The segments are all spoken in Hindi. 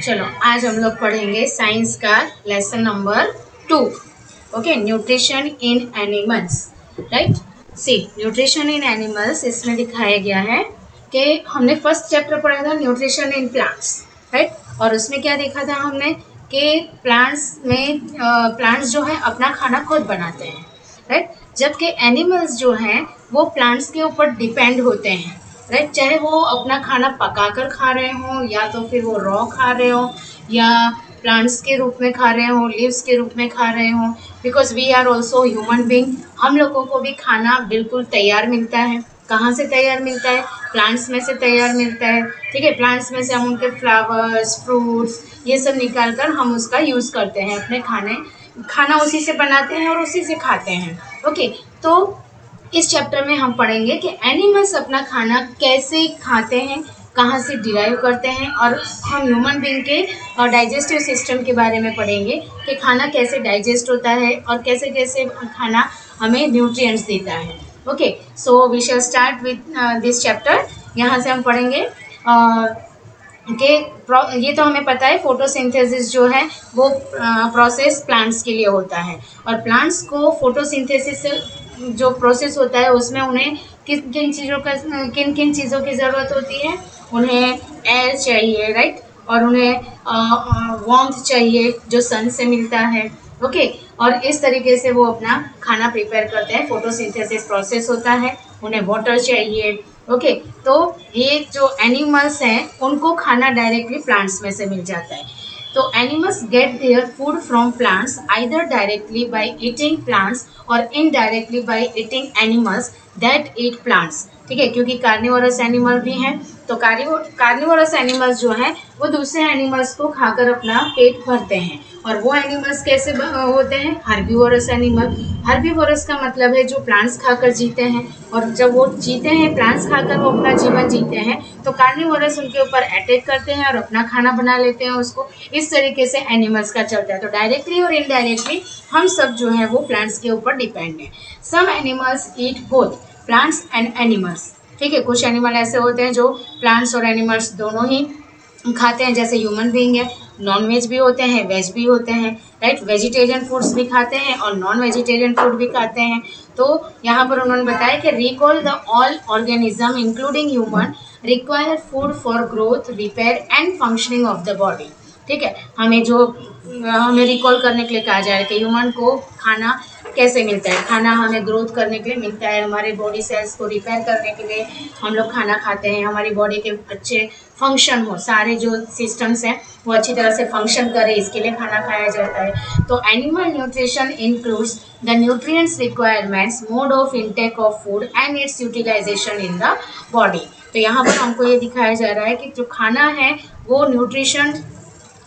चलो आज हम लोग पढ़ेंगे साइंस का lesson number 2। Okay, nutrition in animals. Right, see nutrition in animals इसमें दिखाया गया है कि हमने फर्स्ट चैप्टर पढ़ा था न्यूट्रिशन इन प्लांट्स। राइट, और उसमें क्या देखा था हमने कि प्लांट्स जो है अपना खाना खुद बनाते हैं। राइट, जबकि एनिमल्स जो हैं वो प्लांट्स के ऊपर डिपेंड होते हैं। राइट, चाहे वो अपना खाना पकाकर खा रहे हों या तो फिर वो रॉ खा रहे हों या प्लांट्स के रूप में खा रहे हों, लीव्स के रूप में खा रहे हों, because we are also human being. हम लोगों को भी खाना बिल्कुल तैयार मिलता है। कहाँ से तैयार मिलता है? प्लांट्स में से तैयार मिलता है। ठीक है, प्लांट्स में से हम उनके फ्लावर्स, फ्रूट्स ये सब निकाल कर हम उसका यूज़ करते हैं अपने खाना उसी से बनाते हैं और उसी से खाते हैं। ओके, तो इस चैप्टर में हम पढ़ेंगे कि एनिमल्स अपना खाना कैसे खाते हैं, कहाँ से डिराइव करते हैं, और हम ह्यूमन बीइंग के डाइजेस्टिव सिस्टम के बारे में पढ़ेंगे कि खाना कैसे डाइजेस्ट होता है और कैसे कैसे खाना हमें न्यूट्रिएंट्स देता है। Okay, so we shall start with this chapter. यहाँ से हम पढ़ेंगे कि ये तो हमें पता है फोटोसिंथेसिस जो है वो प्रोसेस प्लांट्स के लिए होता है, और प्लांट्स को फोटोसिंथेसिस जो प्रोसेस होता है उसमें उन्हें किन किन चीज़ों की ज़रूरत होती है। उन्हें एयर चाहिए, राइट, और उन्हें वार्मथ चाहिए जो सन से मिलता है। ओके, और इस तरीके से वो अपना खाना प्रिपेयर करते हैं। फोटोसिंथेसिस प्रोसेस होता है, उन्हें वाटर चाहिए। ओके, तो ये जो एनिमल्स हैं उनको खाना डायरेक्टली प्लांट्स में से मिल जाता है। तो animals get their food from plants either directly by eating plants और indirectly by eating animals that eat plants. ठीक है, क्योंकि कार्निवोरस एनिमल भी हैं, तो कार्निवोरस एनिमल्स जो हैं वो दूसरे एनिमल्स को खाकर अपना पेट भरते हैं। और वो एनिमल्स कैसे होते हैं? Herbivorous animal. हर्बीवोरस का मतलब है जो प्लांट्स खाकर जीते हैं, और जब वो जीते हैं प्लांट्स खाकर वो अपना जीवन जीते हैं, तो कार्निवोरस उनके ऊपर अटैक करते हैं और अपना खाना बना लेते हैं उसको। इस तरीके से एनिमल्स का चलता है। तो डायरेक्टली और इनडायरेक्टली हम सब जो है वो प्लांट्स के ऊपर डिपेंड है। Some animals eat both plants and animals. ठीक है, कुछ एनिमल ऐसे होते हैं जो प्लांट्स और एनिमल्स दोनों ही खाते हैं, जैसे ह्यूमन बीइंग है। नॉन वेज भी होते हैं, वेज भी होते हैं। राइट, वेजिटेरियन फूड्स भी खाते हैं और नॉन वेजिटेरियन फूड भी खाते हैं। तो यहाँ पर उन्होंने बताया कि recall the all organism including human require food for growth, repair and functioning of the body. ठीक है, हमें रिकॉल करने के लिए कहा जा रहा है कि ह्यूमन को खाना कैसे मिलता है। खाना हमें ग्रोथ करने के लिए मिलता है, हमारे बॉडी सेल्स को रिपेयर करने के लिए हम लोग खाना खाते हैं, हमारी बॉडी के अच्छे फंक्शन हो, सारे जो सिस्टम्स हैं वो अच्छी तरह से फंक्शन करें, इसके लिए खाना खाया जाता है। तो animal nutrition includes the nutrients requirements, mode of intake of food and its utilisation in the body. तो यहाँ पर हमको ये दिखाया जा रहा है कि जो खाना है वो न्यूट्रिशन,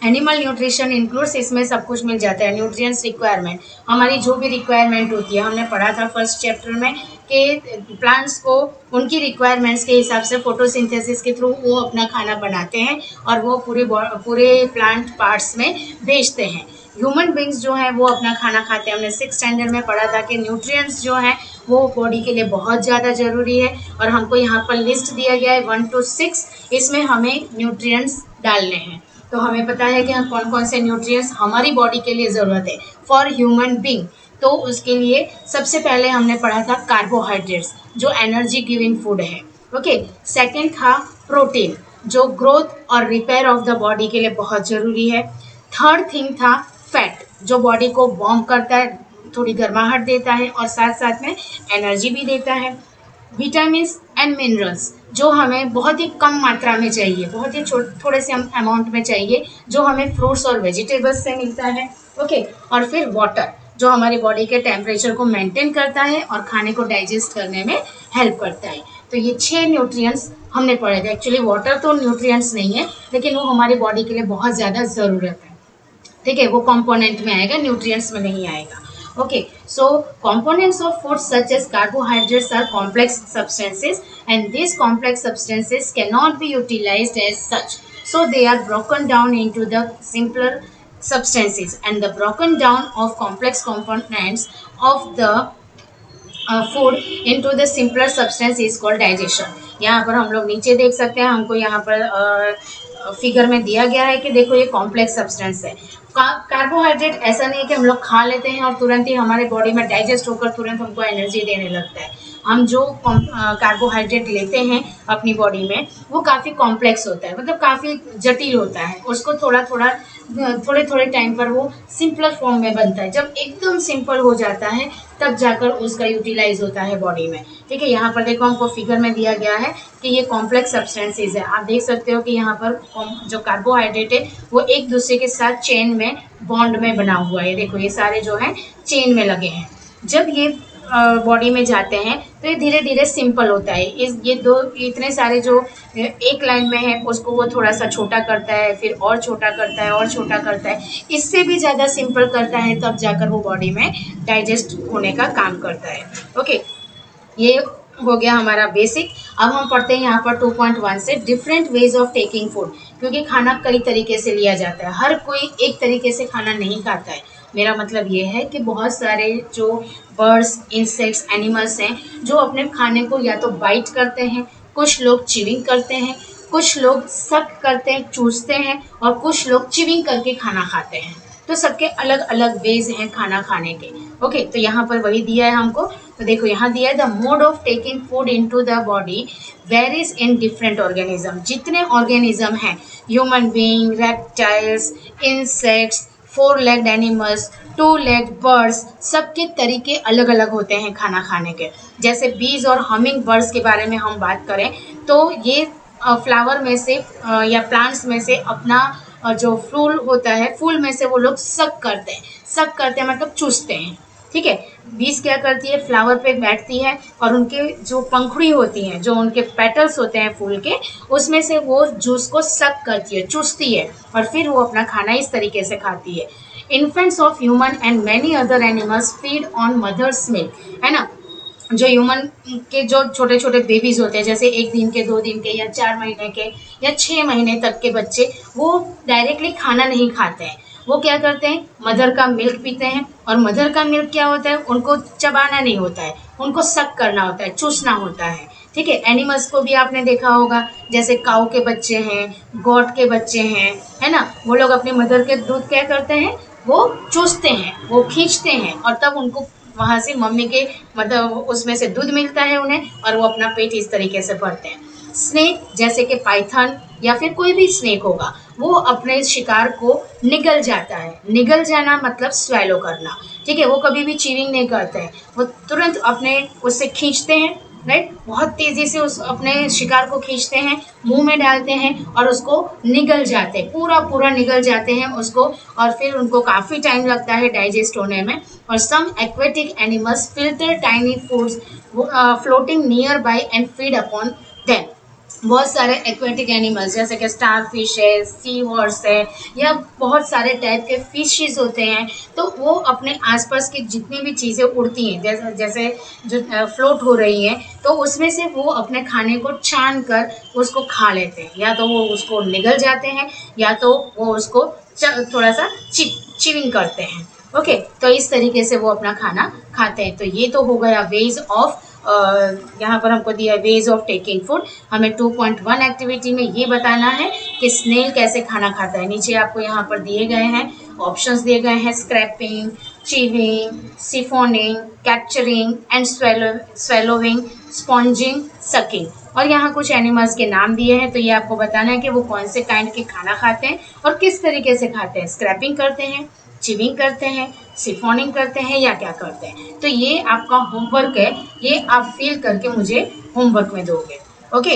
एनिमल न्यूट्रिशन इंक्लूड्स, इसमें सब कुछ मिल जाता है। न्यूट्रिएंट्स रिक्वायरमेंट, हमारी जो भी रिक्वायरमेंट होती है, हमने पढ़ा था फर्स्ट चैप्टर में कि प्लांट्स को उनकी रिक्वायरमेंट्स के हिसाब से फोटोसिंथेसिस के थ्रू वो अपना खाना बनाते हैं और वो पूरे प्लांट पार्ट्स में भेजते हैं। ह्यूमन बींग्स जो हैं वो अपना खाना खाते हैं। हमने 6th स्टैंडर्ड में पढ़ा था कि न्यूट्रिएंट्स जो हैं वो बॉडी के लिए बहुत ज़्यादा ज़रूरी है, और हमको यहाँ पर लिस्ट दिया गया है 1 to 6, इसमें हमें न्यूट्रिएंट्स डालने हैं। तो हमें पता है कि कौन कौन से न्यूट्रिएंट्स हमारी बॉडी के लिए ज़रूरत है फॉर ह्यूमन बींग। तो उसके लिए सबसे पहले हमने पढ़ा था कार्बोहाइड्रेट्स जो एनर्जी गिविंग फूड है। ओके, सेकंड था प्रोटीन जो ग्रोथ और रिपेयर ऑफ द बॉडी के लिए बहुत ज़रूरी है। थर्ड थिंग था फैट जो बॉडी को वार्म करता है, थोड़ी गर्माहट देता है और साथ साथ में एनर्जी भी देता है। विटामिन एंड मिनरल्स जो हमें बहुत ही कम मात्रा में चाहिए, बहुत ही थोड़े से अमाउंट में चाहिए, जो हमें फ्रूट्स और वेजिटेबल्स से मिलता है। ओके, और फिर वाटर जो हमारी बॉडी के टेम्परेचर को मेंटेन करता है और खाने को डाइजेस्ट करने में हेल्प करता है। तो ये 6 न्यूट्रिएंट्स हमने पढ़े थे। एक्चुअली वाटर तो न्यूट्रिएंट्स नहीं है, लेकिन वो हमारी बॉडी के लिए बहुत ज़्यादा ज़रूरत है। ठीक है, वो कंपोनेंट में आएगा, न्यूट्रिएंट्स में नहीं आएगा। Okay, so components of food such as carbohydrates are complex substances, and these complex substances cannot be utilized as such. So they are broken down into the simpler substances, and the broken down of complex components of the food into the simpler substance is called digestion. यहाँ पर हम लोग नीचे देख सकते हैं, हमको यहाँ पर फिगर में दिया गया है कि देखो ये कॉम्प्लेक्स सब्सटेंस है। कार्बोहाइड्रेट ऐसा नहीं है कि हम लोग खा लेते हैं और तुरंत ही हमारे बॉडी में डाइजेस्ट होकर तुरंत हमको एनर्जी देने लगता है। हम जो कार्बोहाइड्रेट लेते हैं अपनी बॉडी में वो काफ़ी कॉम्प्लेक्स होता है, मतलब काफ़ी जटिल होता है। उसको थोड़ा थोड़ा थोड़े थोड़े टाइम पर वो सिंपलर फॉर्म में बनता है। जब एकदम सिंपल हो जाता है तब जाकर उसका यूटिलाइज होता है बॉडी में। ठीक है, यहाँ पर देखो हमको फिगर में दिया गया है कि ये कॉम्प्लेक्स सब्सटेंसेज है। आप देख सकते हो कि यहाँ पर जो कार्बोहाइड्रेट है वो एक दूसरे के साथ चेन में बॉन्ड में बना हुआ है। देखो ये सारे जो है चेन में लगे हैं। जब ये बॉडी में जाते हैं तो ये धीरे धीरे सिंपल होता है। ये दो इतने सारे जो एक लाइन में है उसको वो थोड़ा सा छोटा करता है, फिर और छोटा करता है और छोटा करता है, इससे भी ज़्यादा सिंपल करता है, तब जाकर वो बॉडी में डाइजेस्ट होने का काम करता है। ओके, ये हो गया हमारा बेसिक। अब हम पढ़ते हैं यहाँ पर 2.1 से different ways of taking food, क्योंकि खाना कई तरीके से लिया जाता है। हर कोई एक तरीके से खाना नहीं खाता है। मेरा मतलब ये है कि बहुत सारे जो बर्ड्स, इंसेक्ट्स, एनिमल्स हैं जो अपने खाने को या तो बाइट करते हैं, कुछ लोग चिविंग करते हैं, कुछ लोग सक करते हैं, चूसते हैं, और कुछ लोग चिविंग करके खाना खाते हैं। तो सबके अलग अलग वेज हैं खाना खाने के। ओके, तो यहाँ पर वही दिया है हमको। तो देखो यहाँ दिया है the mode of taking food into the body varies in different organism. जितने ऑर्गेनिज्म हैं, human being, reptiles, insects, 4 legged animals, 2 legged birds, सबके तरीके अलग अलग होते हैं खाना खाने के। जैसे बीज और हमिंग बर्ड्स के बारे में हम बात करें तो ये फ्लावर में से या प्लांट्स में से अपना जो फूल होता है, फूल में से वो लोग सक करते हैं। सक करते हैं मतलब चूसते हैं। ठीक है, बीज क्या करती है, फ्लावर पे बैठती है और उनके जो पंखुड़ी होती हैं, जो उनके पेटल्स होते हैं फूल के, उसमें से वो जूस को सक करती है, चूसती है, और फिर वो अपना खाना इस तरीके से खाती है। Infants of human and many other animals feed on mother's milk, है ना। जो ह्यूमन के जो छोटे छोटे बेबीज होते हैं, जैसे 1 दिन के, 2 दिन के, या 4 महीने के, या 6 महीने तक के बच्चे, वो डायरेक्टली खाना नहीं खाते हैं। वो क्या करते हैं, मदर का मिल्क पीते हैं। और मदर का मिल्क क्या होता है, उनको चबाना नहीं होता है, उनको सक करना होता है, चूसना होता है। ठीक है, एनिमल्स को भी आपने देखा होगा, जैसे काऊ के बच्चे हैं, गॉट के बच्चे हैं, है ना, वो लोग अपने मदर के दूध क्या करते हैं, वो चूसते हैं, वो खींचते हैं, और तब उनको वहाँ से मम्मी के मतलब उसमें से दूध मिलता है उन्हें, और वो अपना पेट इस तरीके से भरते हैं। स्नेक, जैसे कि पाइथन या फिर कोई भी स्नेक होगा, वो अपने शिकार को निगल जाता है। निगल जाना मतलब स्वेलो करना। ठीक है, वो कभी भी चीविंग नहीं करते हैं, वो तुरंत अपने उससे खींचते हैं, राइट, बहुत तेजी से उस अपने शिकार को खींचते हैं, मुंह में डालते हैं और उसको निगल जाते हैं, पूरा पूरा निगल जाते हैं उसको, और फिर उनको काफ़ी टाइम लगता है डाइजेस्ट होने में। और some aquatic animals filter tiny foods floating nearby and feed upon them. बहुत सारे एक्वेटिक एनिमल्स जैसे कि स्टार फिश है, सी हॉर्स है, या बहुत सारे टाइप के फिशेस होते हैं, तो वो अपने आसपास की जितनी भी चीज़ें उड़ती हैं, जैसे जैसे जो फ्लोट हो रही हैं, तो उसमें से वो अपने खाने को छान कर उसको खा लेते हैं। या तो वो उसको निगल जाते हैं, या तो वो उसको थोड़ा सा चिविंग करते हैं। ओके, तो इस तरीके से वो अपना खाना खाते हैं। तो ये तो हो गया वेज ऑफ, यहाँ पर हमको दिया है वेज ऑफ टेकिंग फूड। हमें 2.1 एक्टिविटी में ये बताना है कि स्नेल कैसे खाना खाता है। नीचे आपको यहाँ पर दिए गए हैं ऑप्शंस दिए गए हैं, scraping, chewing, siphoning, capturing and swallowing, sponging, sucking. और यहाँ कुछ एनिमल्स के नाम दिए हैं, तो ये आपको बताना है कि वो कौन से काइंड के खाना खाते हैं और किस तरीके से खाते हैं। स्क्रैपिंग करते हैं, चिविंग करते हैं, सिफोनिंग करते हैं, या क्या करते हैं। तो ये आपका होमवर्क है, ये आप फिल करके मुझे होमवर्क में दोगे। ओके,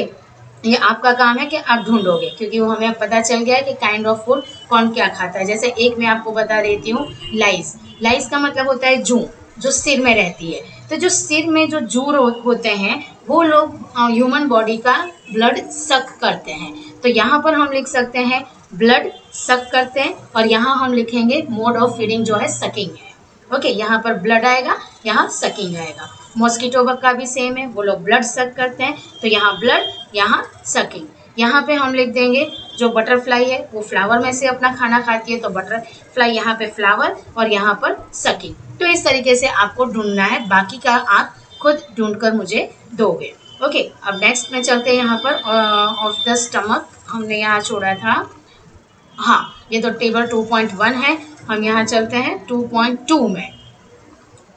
ये आपका काम है कि आप ढूंढोगे, क्योंकि वो हमें पता चल गया है कि काइंड ऑफ फूड कौन क्या खाता है। जैसे एक मैं आपको बता देती हूँ, लाइस। लाइस का मतलब होता है जू, जो सिर में रहती है। तो जो सिर में जो जू होते हैं, वो लोग ह्यूमन बॉडी का ब्लड सक करते हैं। तो यहाँ पर हम लिख सकते हैं ब्लड सक करते हैं, और यहाँ हम लिखेंगे मोड ऑफ फीडिंग जो है सकिंग है। ओके, यहाँ पर ब्लड आएगा, यहाँ सकिंग आएगा। मॉस्किटो बग का भी सेम है, वो लोग ब्लड सक करते हैं, तो यहाँ ब्लड, यहाँ सकिंग। यहाँ पे हम लिख देंगे जो बटरफ्लाई है वो फ्लावर में से अपना खाना खाती है, तो बटरफ्लाई यहाँ पे फ्लावर, और यहाँ पर सकिंग। तो इस तरीके से आपको ढूंढना है, बाकी का आप खुद ढूंढ कर मुझे दोगे। ओके, अब नेक्स्ट में चलते हैं यहाँ पर ऑफ द स्टमक। हमने यहाँ छोड़ा था, हाँ ये तो टेबल 2.1 है, हम यहाँ चलते हैं 2.2 में।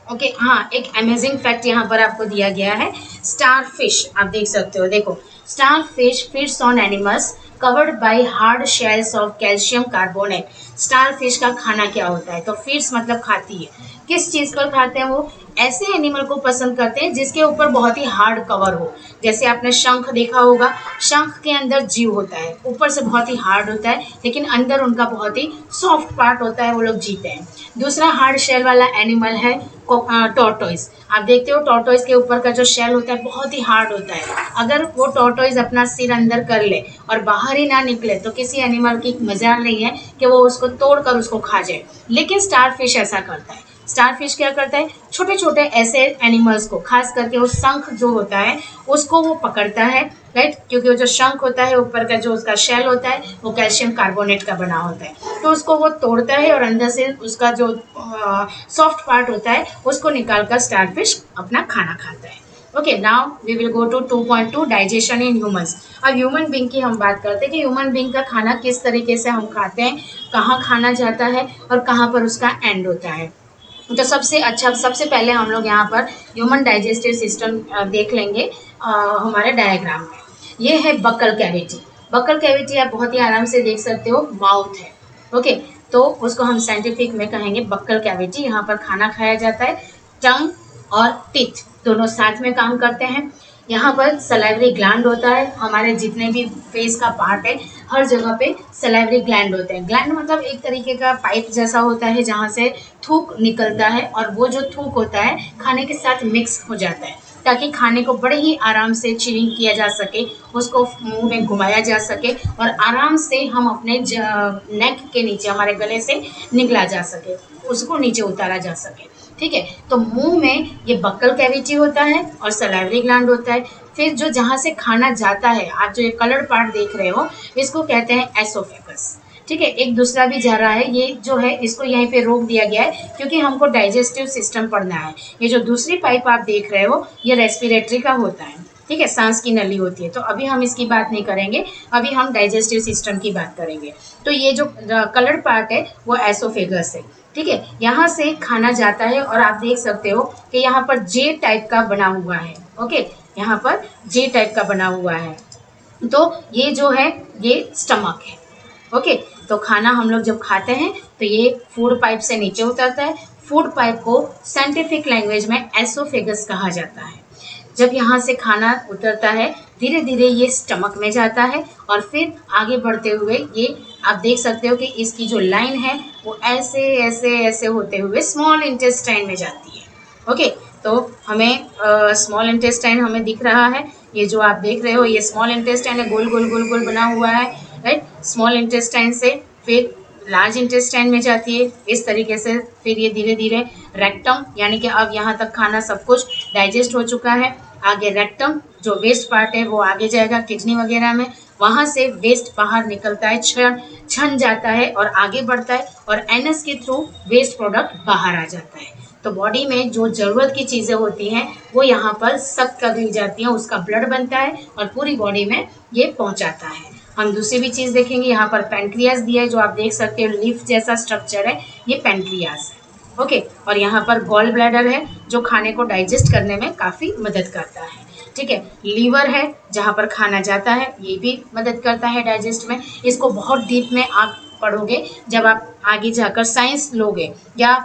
ओके हाँ, एक अमेजिंग फैक्ट यहाँ पर आपको दिया गया है। स्टार फिश आप देख सकते हो, देखो star fish feeds on animals covered by hard shells of calcium carbonate. Star fish का खाना क्या होता है, तो फीड्स मतलब खाती है, किस चीज पर खाते हैं वो, ऐसे एनिमल को पसंद करते हैं जिसके ऊपर बहुत ही हार्ड कवर हो। जैसे आपने शंख देखा होगा, शंख के अंदर जीव होता है, ऊपर से बहुत ही हार्ड होता है लेकिन अंदर उनका बहुत ही सॉफ्ट पार्ट होता है, वो लोग जीते हैं। दूसरा हार्ड शेल वाला एनिमल है टॉर्टोइज। आप देखते हो टॉर्टोइज के ऊपर का जो शेल होता है बहुत ही हार्ड होता है, अगर वो टॉर्टोइज अपना सिर अंदर कर ले और बाहर ही ना निकले तो किसी एनिमल की मजाल नहीं है कि वो उसको तोड़कर उसको खा जाए। लेकिन स्टार फिश ऐसा करता है। स्टार फिश क्या करता है, छोटे छोटे ऐसे एनिमल्स को, खास करके वो शंख जो होता है उसको वो पकड़ता है, राइट, क्योंकि वो जो शंख होता है ऊपर का जो उसका शेल होता है वो कैल्शियम कार्बोनेट का बना होता है, तो उसको वो तोड़ता है और अंदर से उसका जो सॉफ्ट पार्ट होता है उसको निकालकर स्टार फिश अपना खाना खाता है। Okay now we will go to 2.2 digestion in humans. अब ह्यूमन बींग की हम बात करते हैं कि ह्यूमन बींग का खाना किस तरीके से हम खाते हैं, कहाँ खाना जाता है और कहाँ पर उसका एंड होता है। तो सबसे पहले हम लोग यहाँ पर ह्यूमन डाइजेस्टिव सिस्टम देख लेंगे हमारे डायग्राम में। ये है बक्कल कैविटी। बक्कल कैविटी आप बहुत ही आराम से देख सकते हो, माउथ है। ओके, तो उसको हम साइंटिफिक में कहेंगे बक्कल कैविटी। यहाँ पर खाना खाया जाता है, टंग और टीथ दोनों साथ में काम करते हैं। यहाँ पर सलाइवरी ग्लैंड होता है, हमारे जितने भी फेस का पार्ट है हर जगह पे सलाइवरी ग्लैंड होते हैं। ग्लैंड मतलब एक तरीके का पाइप जैसा होता है जहाँ से थूक निकलता है और वो जो थूक होता है खाने के साथ मिक्स हो जाता है ताकि खाने को बड़े ही आराम से च्यूइंग किया जा सके, उसको मुंह में घुमाया जा सके और आराम से हम अपने नेक के नीचे, हमारे गले से निकला जा सके, उसको नीचे उतारा जा सके। ठीक है, तो मुंह में ये बक्कल कैविटी होता है और सलाइवरी ग्लैंड होता है। फिर जो जहाँ से खाना जाता है, आप जो ये कलर्ड पार्ट देख रहे हो इसको कहते हैं एसोफेगस। ठीक है, एक दूसरा भी जा रहा है, ये जो है इसको यहीं पे रोक दिया गया है क्योंकि हमको डाइजेस्टिव सिस्टम पढ़ना है। ये जो दूसरी पाइप आप देख रहे हो ये रेस्पिरेटरी का होता है, ठीक है, सांस की नली होती है, तो अभी हम इसकी बात नहीं करेंगे, अभी हम डाइजेस्टिव सिस्टम की बात करेंगे। तो ये जो कलर्ड पार्ट है वो एसोफेगस है। ठीक है, यहाँ से खाना जाता है और आप देख सकते हो कि यहाँ पर जे टाइप का बना हुआ है। ओके, यहाँ पर जे टाइप का बना हुआ है, तो ये जो है ये स्टमक है। ओके, तो खाना हम लोग जब खाते हैं तो ये फूड पाइप से नीचे उतरता है। फूड पाइप को साइंटिफिक लैंग्वेज में एसोफेगस कहा जाता है। जब यहाँ से खाना उतरता है धीरे धीरे ये स्टमक में जाता है और फिर आगे बढ़ते हुए ये आप देख सकते हो कि इसकी जो लाइन है वो ऐसे ऐसे ऐसे होते हुए स्मॉल इंटेस्टाइन में जाती है। ओके, तो हमें स्मॉल इंटेस्टाइन हमें दिख रहा है, ये जो आप देख रहे हो ये स्मॉल इंटेस्टाइन है, गोल गोल गोल गोल बना हुआ है, राइट। स्मॉल इंटेस्टाइन से फिर लार्ज इंटेस्टाइन में जाती है, इस तरीके से फिर ये धीरे धीरे रेक्टम, यानी कि अब यहाँ तक खाना सब कुछ डाइजेस्ट हो चुका है। आगे रेक्टम जो वेस्ट पार्ट है वो आगे जाएगा किडनी वगैरह में, वहाँ से वेस्ट बाहर निकलता है, छन जाता है और आगे बढ़ता है और एनस के थ्रू वेस्ट प्रोडक्ट बाहर आ जाता है। तो बॉडी में जो ज़रूरत की चीज़ें होती हैं वो यहाँ पर सक कर दी जाती हैं, उसका ब्लड बनता है और पूरी बॉडी में ये पहुँचाता है। हम दूसरी भी चीज़ देखेंगे, यहाँ पर पेनक्रियास दिया है, जो आप देख सकते हो लीफ जैसा स्ट्रक्चर है, ये पेनक्रियास है। ओके, और यहाँ पर गॉल ब्लैडर है जो खाने को डाइजेस्ट करने में काफ़ी मदद करता है। ठीक है, लीवर है जहाँ पर खाना जाता है, ये भी मदद करता है डाइजेस्ट में। इसको बहुत डीप में आप पढ़ोगे जब आप आगे जाकर साइंस लोगे, या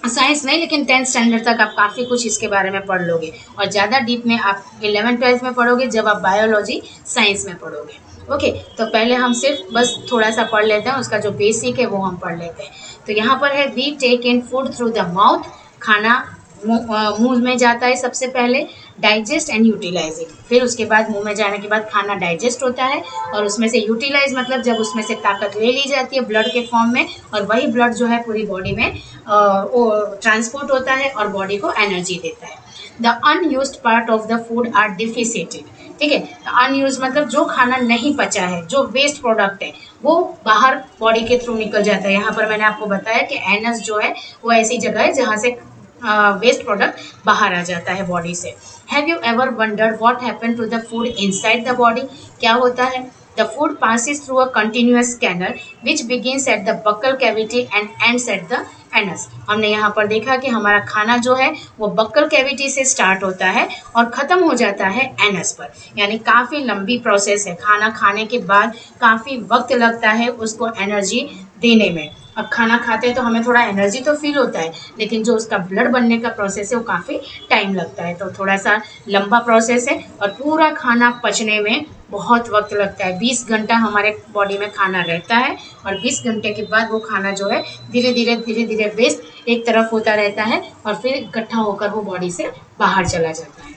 साइंस नहीं लेकिन 10th स्टैंडर्ड तक आप काफ़ी कुछ इसके बारे में पढ़ लोगे, और ज़्यादा डीप में आप 11th-12th में पढ़ोगे जब आप बायोलॉजी साइंस में पढ़ोगे। ओके, तो पहले हम सिर्फ बस थोड़ा सा पढ़ लेते हैं, उसका जो बेसिक है वो हम पढ़ लेते हैं। तो यहाँ पर है we take in food through the mouth, खाना मुंह में जाता है सबसे पहले, डाइजेस्ट एंड यूटिलाइज इट, फिर उसके बाद मुंह में जाने के बाद खाना डाइजेस्ट होता है और उसमें से यूटिलाइज मतलब जब उसमें से ताकत ले ली जाती है ब्लड के फॉर्म में, और वही ब्लड जो है पूरी बॉडी में वो ट्रांसपोर्ट होता है और बॉडी को एनर्जी देता है। The unused part of the food are defecated. ठीक है, अनयूज मतलब जो खाना नहीं पचा है, जो वेस्ट प्रोडक्ट है वो बाहर बॉडी के थ्रू निकल जाता है। यहाँ पर मैंने आपको बताया कि एनस जो है वो ऐसी जगह है जहाँ से वेस्ट प्रोडक्ट बाहर आ जाता है बॉडी से। Have you ever wondered what happen to the food inside the body? क्या होता है the food passes through a continuous canal which begins at the buccal cavity and ends at the anus. हमने यहाँ पर देखा कि हमारा खाना जो है वो बक्कल कैविटी से स्टार्ट होता है और ख़त्म हो जाता है एनस पर, यानी काफ़ी लंबी प्रोसेस है। खाना खाने के बाद काफ़ी वक्त लगता है उसको एनर्जी देने में। अब खाना खाते हैं तो हमें थोड़ा एनर्जी तो फील होता है, लेकिन जो उसका ब्लड बनने का प्रोसेस है वो काफ़ी टाइम लगता है, तो थोड़ा सा लंबा प्रोसेस है और पूरा खाना पचने में बहुत वक्त लगता है। 20 घंटा हमारे बॉडी में खाना रहता है और 20 घंटे के बाद वो खाना जो है धीरे धीरे वेस्ट एक तरफ होता रहता है और फिर इकट्ठा होकर वो बॉडी से बाहर चला जाता है।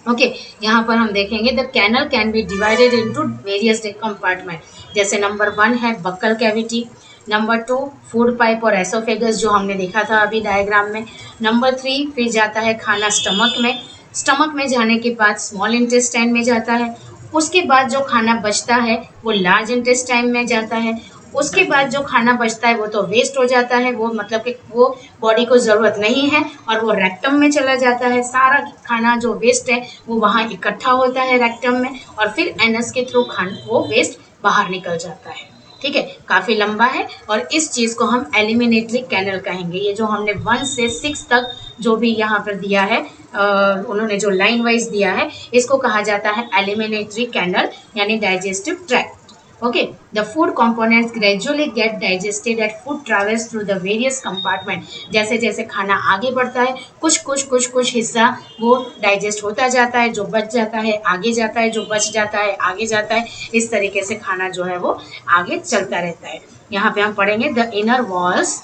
ओके, यहाँ पर हम देखेंगे the canal can be divided into various compartment. जैसे नंबर 1 है buccal cavity, number 2 food pipe और एसोफेगस जो हमने देखा था अभी डायग्राम में, नंबर 3 फिर जाता है खाना स्टमक में, स्टमक में जाने के बाद स्मॉल इंटेस्टाइन में जाता है, उसके बाद जो खाना बचता है वो लार्ज इंटेस्टाइन में जाता है, उसके बाद जो खाना बचता है वो तो वेस्ट हो जाता है, वो मतलब कि वो बॉडी को ज़रूरत नहीं है और वो रेक्टम में चला जाता है। सारा खाना जो वेस्ट है वो वहाँ इकट्ठा होता है रेक्टम में और फिर एनस के थ्रू वो वेस्ट बाहर निकल जाता है। ठीक है, काफ़ी लंबा है और इस चीज़ को हम एलिमिनेटरी कैनल कहेंगे। ये जो हमने 1 से 6 तक जो भी यहाँ पर दिया है, उन्होंने जो लाइन वाइज दिया है, इसको कहा जाता है एलिमिनेटरी कैनल यानी digestive tract. Okay, the food components gradually get digested as food travels through the various compartment। जैसे जैसे खाना आगे बढ़ता है कुछ हिस्सा वो डाइजेस्ट होता जाता है, जो बच जाता है आगे जाता है, जो बच जाता है आगे जाता है, इस तरीके से खाना जो है वो आगे चलता रहता है। यहाँ पे हम पढ़ेंगे the inner walls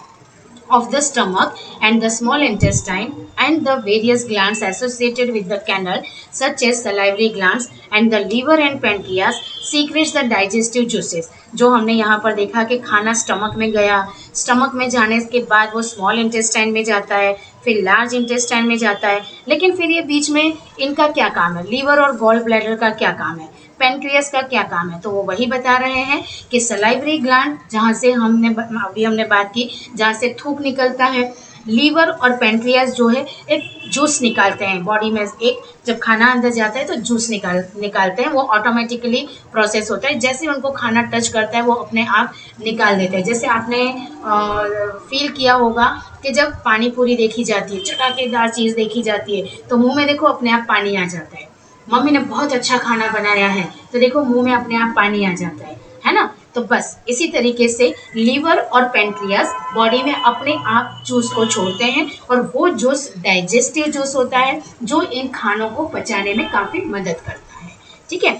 of the stomach and the small intestine and the various glands associated with the canal such as salivary glands and the liver and pancreas secretes the digestive juices। जो हमने यहाँ पर देखा कि खाना स्टमक में गया, स्टमक में जाने के बाद वो स्मॉल इंटेस्टाइन में जाता है, फिर लार्ज इंटेस्टाइन में जाता है, लेकिन फिर ये बीच में इनका क्या काम है, लीवर और गॉल ब्लैडर का क्या काम है, पेनक्रियास का क्या काम है, तो वो वही बता रहे हैं कि सलाइवरी ग्लैंड जहाँ से हमने बात की, जहाँ से थूक निकलता है, लीवर और पेनक्रियास जो है एक जूस निकालते हैं बॉडी में। एक जब खाना अंदर जाता है तो जूस निकालते हैं, वो ऑटोमेटिकली प्रोसेस होता है, जैसे उनको खाना टच करता है वो अपने आप निकाल देते हैं। जैसे आपने फील किया होगा कि जब पानी पूरी देखी जाती है, चटाकेदार चीज़ देखी जाती है, तो मुंह में देखो अपने आप पानी आ जाता है। मम्मी ने बहुत अच्छा खाना बनाया है तो देखो मुंह में अपने आप पानी आ जाता है ना। तो बस इसी तरीके से लीवर और पेनक्रियास बॉडी में अपने आप जूस को छोड़ते हैं और वो जूस डाइजेस्टिव जूस होता है जो इन खानों को पचाने में काफ़ी मदद करता है। ठीक है,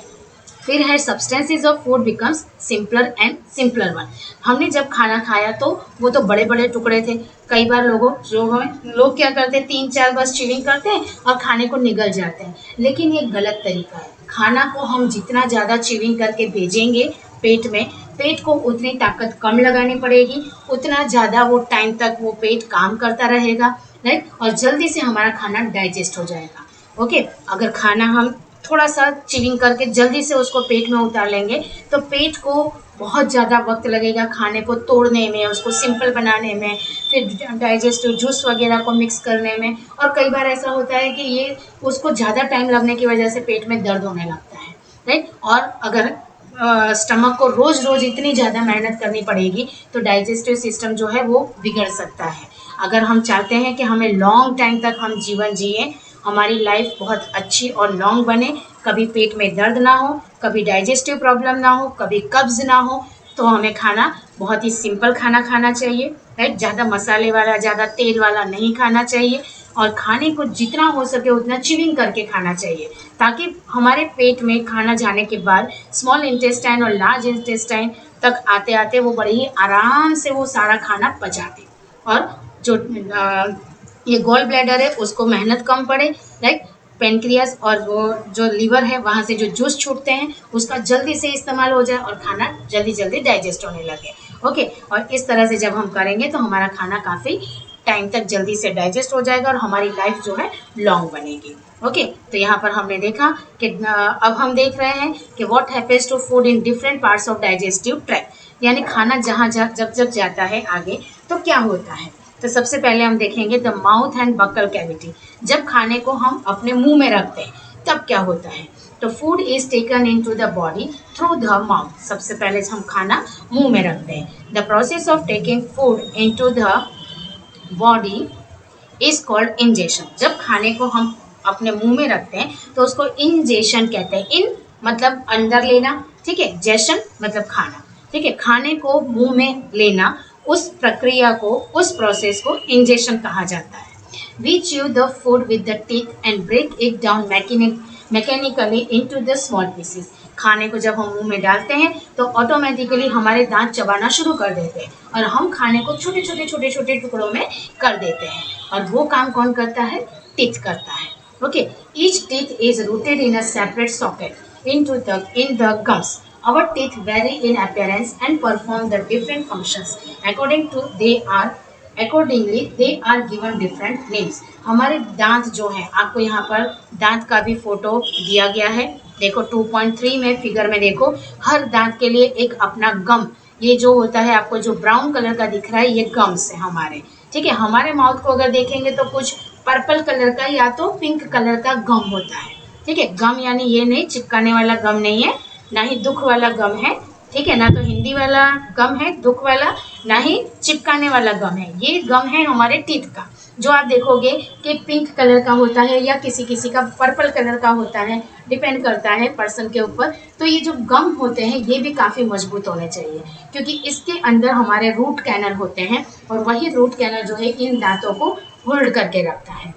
फिर है substances of food becomes simpler and simpler one. हमने जब खाना खाया तो वो तो बड़े बड़े टुकड़े थे, कई बार लोग क्या करते हैं 3-4 बस च्यूइंग करते हैं और खाने को निगल जाते हैं, लेकिन ये गलत तरीका है। खाना को हम जितना ज़्यादा च्यूइंग करके भेजेंगे पेट में, पेट को उतनी ताकत कम लगानी पड़ेगी, उतना ज़्यादा वो टाइम तक वो पेट काम करता रहेगा, राइट, और जल्दी से हमारा खाना डाइजेस्ट हो जाएगा। ओके, अगर खाना हम थोड़ा सा च्यूइंग करके जल्दी से उसको पेट में उतार लेंगे तो पेट को बहुत ज़्यादा वक्त लगेगा खाने को तोड़ने में, उसको सिंपल बनाने में, फिर डाइजेस्टिव जूस वगैरह को मिक्स करने में, और कई बार ऐसा होता है कि ये उसको ज़्यादा टाइम लगने की वजह से पेट में दर्द होने लगता है, राइट। और अगर स्टमक को रोज़ रोज़ इतनी ज़्यादा मेहनत करनी पड़ेगी तो डाइजेस्टिव सिस्टम जो है वो बिगड़ सकता है। अगर हम चाहते हैं कि हमें लॉन्ग टाइम तक हम जीवन जिए, हमारी लाइफ बहुत अच्छी और लॉन्ग बने, कभी पेट में दर्द ना हो, कभी डाइजेस्टिव प्रॉब्लम ना हो, कभी कब्ज ना हो, तो हमें खाना बहुत ही सिंपल खाना खाना चाहिए, राइट। ज़्यादा मसाले वाला, ज़्यादा तेल वाला नहीं खाना चाहिए और खाने को जितना हो सके उतना च्यूइंग करके खाना चाहिए, ताकि हमारे पेट में खाना जाने के बाद स्मॉल इंटेस्टाइन और लार्ज इंटेस्टाइन तक आते आते वो बड़े ही आराम से वो सारा खाना पचाते, और जो ये गॉल ब्लैडर है उसको मेहनत कम पड़े, राइट। पेनक्रियास और वो जो लीवर है वहाँ से जो जूस छूटते हैं उसका जल्दी से इस्तेमाल हो जाए और खाना जल्दी जल्दी डाइजेस्ट होने लगे। ओके, और इस तरह से जब हम करेंगे तो हमारा खाना काफ़ी टाइम तक जल्दी से डाइजेस्ट हो जाएगा और हमारी लाइफ जो है लॉन्ग बनेगी। ओके, तो यहाँ पर हमने देखा कि अब हम देख रहे हैं कि what happens to food in different parts of digestive tract, यानी खाना जब जाता है आगे तो क्या होता है। तो सबसे पहले हम देखेंगे the mouth and buccal cavity. जब खाने को हम अपने मुंह में रखते हैं तब क्या होता है। तो food is taken into the body through the mouth. सबसे पहले हम खाना मुंह में रखते हैं। The process of taking food into the body is called ingestion. जब खाने को हम अपने मुंह में रखते हैं तो उसको इंजेशन कहते हैं। इन मतलब अंदर लेना, ठीक है, जेशन मतलब खाना, ठीक है, खाने को मुंह में लेना, उस प्रक्रिया को, उस प्रोसेस को इंजेशन कहा जाता है। We chew the food with the teeth and break it down mechanically into the small pieces. खाने को जब हम मुंह में डालते हैं तो ऑटोमेटिकली हमारे दांत चबाना शुरू कर देते हैं और हम खाने को छोटे छोटे छोटे छोटे टुकड़ों में कर देते हैं। और वो काम कौन करता है? टीथ करता है। Okay, each teeth is rooted in a separate socket in the gums. Our teeth vary in appearance and perform the different functions. Accordingly, they are given different names. हमारे दांत जो हैं, आपको यहाँ पर दांत का भी फोटो दिया गया है। देखो 2.3 में फिगर में देखो, हर दांत के लिए एक अपना गम, ये जो होता है आपको जो ब्राउन कलर का दिख रहा है, ये गम्स है हमारे, ठीक है। हमारे माउथ को अगर देखेंगे तो कुछ पर्पल कलर का या तो पिंक कलर का गम होता है, ठीक है। गम यानी ये नहीं, चिपकाने वाला गम नहीं है, ना ही दुख वाला गम है, ठीक है, ना तो हिंदी वाला गम है दुख वाला, ना ही चिपकाने वाला गम है। ये गम है हमारे टीथ का, जो आप देखोगे कि पिंक कलर का होता है या किसी किसी का पर्पल कलर का होता है, डिपेंड करता है पर्सन के ऊपर। तो ये जो गम होते हैं ये भी काफ़ी मजबूत होने चाहिए, क्योंकि इसके अंदर हमारे रूट कैनल होते हैं और वही रूट कैनल जो है इन दांतों को होल्ड करके रखता है,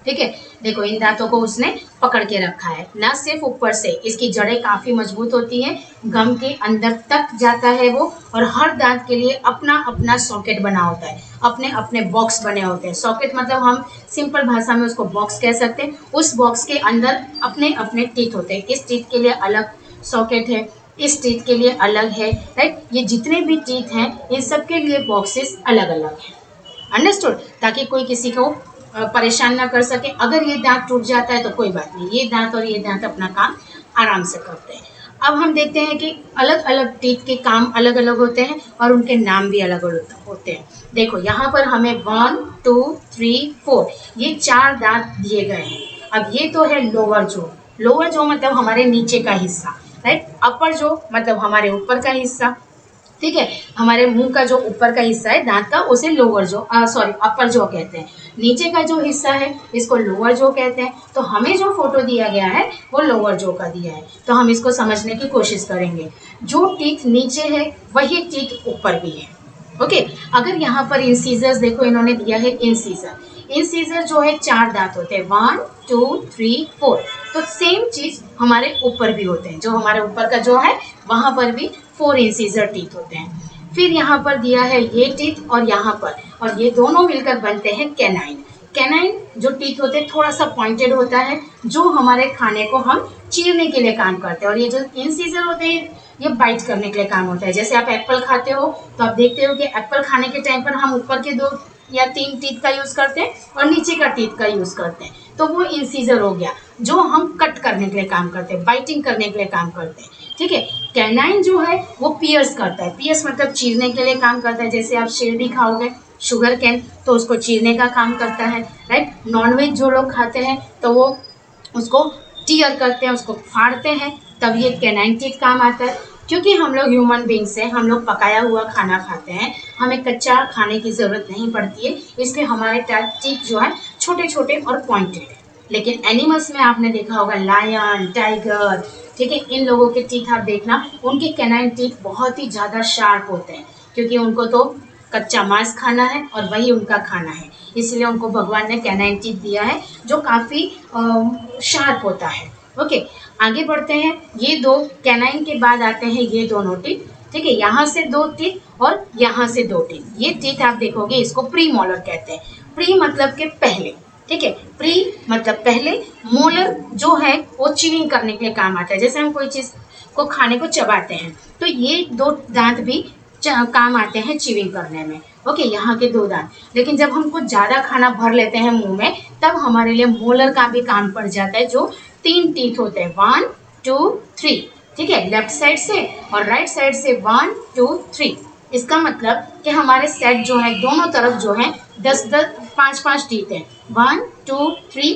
ठीक है। देखो इन दांतों को उसने पकड़ के रखा है। ना सिर्फ ऊपर से, इसकी जड़ें काफी मजबूत होती हैं, गम के अंदर तक जाता है वो, और हर दांत के लिए अपना अपना सॉकेट बना होता है, अपने अपने बॉक्स बने होते हैं। सॉकेट मतलब हम सिंपल भाषा में उसको बॉक्स कह सकते हैं। उस बॉक्स के अंदर अपने अपने टीथ होते हैं। इस टीथ के लिए अलग सॉकेट है, इस टीथ के लिए अलग है, राइट। ये जितने भी टीथ हैं इन सब के लिए बॉक्सेस अलग अलग हैं। अंडरस्टूड? ताकि कोई किसी को परेशान ना कर सके। अगर ये दांत टूट जाता है तो कोई बात नहीं, ये दांत और ये दांत अपना काम आराम से करते हैं। अब हम देखते हैं कि अलग अलग टीथ के काम अलग अलग होते हैं और उनके नाम भी अलग अलग होते हैं। देखो यहाँ पर हमें 1 2 3 4 ये 4 दांत दिए गए हैं। अब ये तो है लोअर जो, लोअर जो मतलब हमारे नीचे का हिस्सा, राइट। अपर जो मतलब हमारे ऊपर का हिस्सा, ठीक है। हमारे मुंह का जो ऊपर का हिस्सा है दांत का, उसे लोअर जो अपर जो कहते हैं। नीचे का जो हिस्सा है इसको लोअर जो कहते हैं। तो हमें जो फोटो दिया गया है वो लोअर जो का दिया है, तो हम इसको समझने की कोशिश करेंगे। जो टीथ नीचे है वही टीथ ऊपर भी है। ओके, अगर यहाँ पर इंसीजर्स देखो, इन्होंने दिया है इंसीजर। इंसीजर जो है 4 दांत होते हैं, 1 2 3 4। तो सेम चीज हमारे ऊपर भी होते हैं, जो हमारे ऊपर का जो है वहां पर भी 4 इंसीजर टीथ होते हैं। फिर यहाँ पर दिया है ये टीथ और यहाँ पर, और ये दोनों मिलकर बनते हैं कैनाइन। कैनाइन जो टीथ होते हैं थोड़ा सा पॉइंटेड होता है, जो हमारे खाने को हम चीरने के लिए काम करते हैं। और ये जो इंसीजर होते हैं ये बाइट करने के लिए काम होता है। जैसे आप एप्पल खाते हो तो आप देखते हो कि एप्पल खाने के टाइम पर हम ऊपर के 2 या 3 टीथ का यूज करते हैं और नीचे का टीथ का यूज करते हैं, तो वो इंसीजर हो गया, जो हम कट करने के लिए काम करते हैं, बाइटिंग करने के लिए काम करते हैं, ठीक है। कैनाइन जो है वो पियर्स करता है। पियर्स मतलब चीरने के लिए काम करता है। जैसे आप शिरडी खाओगे, शुगर कैन, तो उसको चीरने का काम करता है, राइट। नॉनवेज जो लोग खाते हैं तो वो उसको टीयर करते हैं, उसको फाड़ते हैं, तब ये कैनाइन टीथ काम आता है। क्योंकि हम लोग ह्यूमन बींग्स हैं, हम लोग पकाया हुआ खाना खाते हैं, हमें कच्चा खाने की ज़रूरत नहीं पड़ती है, इसलिए हमारे टीथ जो है छोटे छोटे और पॉइंटेड है। लेकिन एनिमल्स में आपने देखा होगा लायन, टाइगर, ठीक है, इन लोगों के टीथ आप देखना, उनके कैनाइन टीथ बहुत ही ज़्यादा शार्प होते हैं, क्योंकि उनको तो कच्चा मांस खाना है और वही उनका खाना है, इसलिए उनको भगवान ने कैनाइन टीथ दिया है जो काफ़ी शार्प होता है। ओके, आगे बढ़ते हैं। ये 2 कैनाइन के बाद आते हैं ये दोनों टीथ, ठीक है। यहाँ से 2 टीथ और यहाँ से 2 टीथ। ये टीथ आप देखोगे इसको प्री मोलर कहते हैं। प्री मतलब के पहले, ठीक है। प्री मतलब पहले, मोलर जो है वो च्यूइंग करने के लिए काम आता है। जैसे हम कोई चीज़ को खाने को चबाते हैं तो ये 2 दांत भी काम आते हैं च्यूइंग करने में। ओके, यहाँ के 2 दांत। लेकिन जब हम कुछ ज़्यादा खाना भर लेते हैं मुंह में, तब हमारे लिए मोलर का भी काम पड़ जाता है, जो 3 टीथ होते हैं, 1 2 3, ठीक है। लेफ्ट साइड से और राइट साइड से 1 2 3। इसका मतलब कि हमारे सेट जो है दोनों तरफ जो है 10 10 5 5 टीथ है, 1 2 3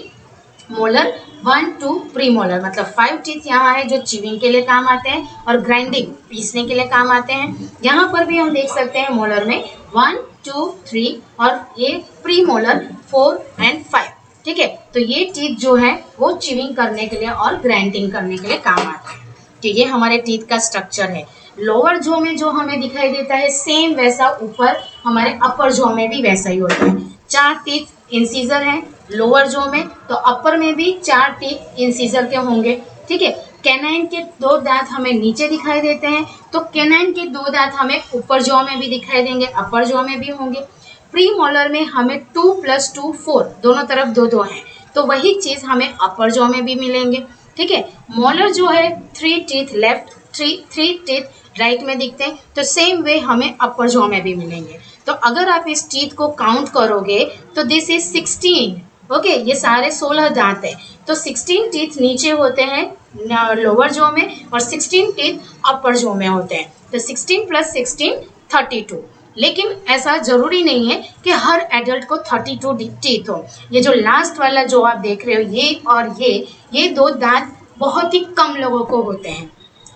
मोलर, 1 2 प्री मोलर, मतलब 5 टीथ यहाँ है जो च्यूइंग के लिए काम आते हैं और ग्राइंडिंग पीसने के लिए काम आते हैं। यहाँ पर भी हम देख सकते हैं मोलर में 1 2 3 और ये प्री मोलर 4 एंड 5। ठीक है, तो ये टीथ जो है वो च्यूइंग करने के लिए और ग्राइंडिंग करने के लिए काम आते हैं। तो ये हमारे टीथ का स्ट्रक्चर है। लोअर जॉ में जो हमें दिखाई देता है सेम वैसा ऊपर हमारे अपर जॉ में भी वैसा ही होता है। 4 टीथ इंसीजर हैं लोअर जॉ में, तो अपर में भी 4 टीथ इंसीजर के होंगे। ठीक है, कैनाइन के 2 दांत हमें नीचे दिखाई देते हैं, तो कैनाइन के 2 दांत हमें ऊपर जॉ में भी दिखाई देंगे, अपर जॉ में भी होंगे। प्री मोलर में हमें 2 + 2 4 दोनों तरफ 2 हैं, तो वही चीज हमें अपर जॉ में भी मिलेंगे। ठीक है, मोलर जो है 3 टीथ लेफ्ट, 3 टीथ राइट में दिखते हैं, तो सेम वे हमें अपर जॉ में भी मिलेंगे। तो अगर आप इस टीथ को काउंट करोगे तो दिस इज 16। ओके, ये सारे 16 दांत है, तो 16 टीथ नीचे होते हैं लोअर जॉ में और 16 टीथ अपर जॉ में होते हैं, तो 16 + 16 32। लेकिन ऐसा जरूरी नहीं है कि हर एडल्ट को 32 टीथ हो। ये जो लास्ट वाला जो आप देख रहे हो ये और ये 2 दांत बहुत ही कम लोगों को होते हैं।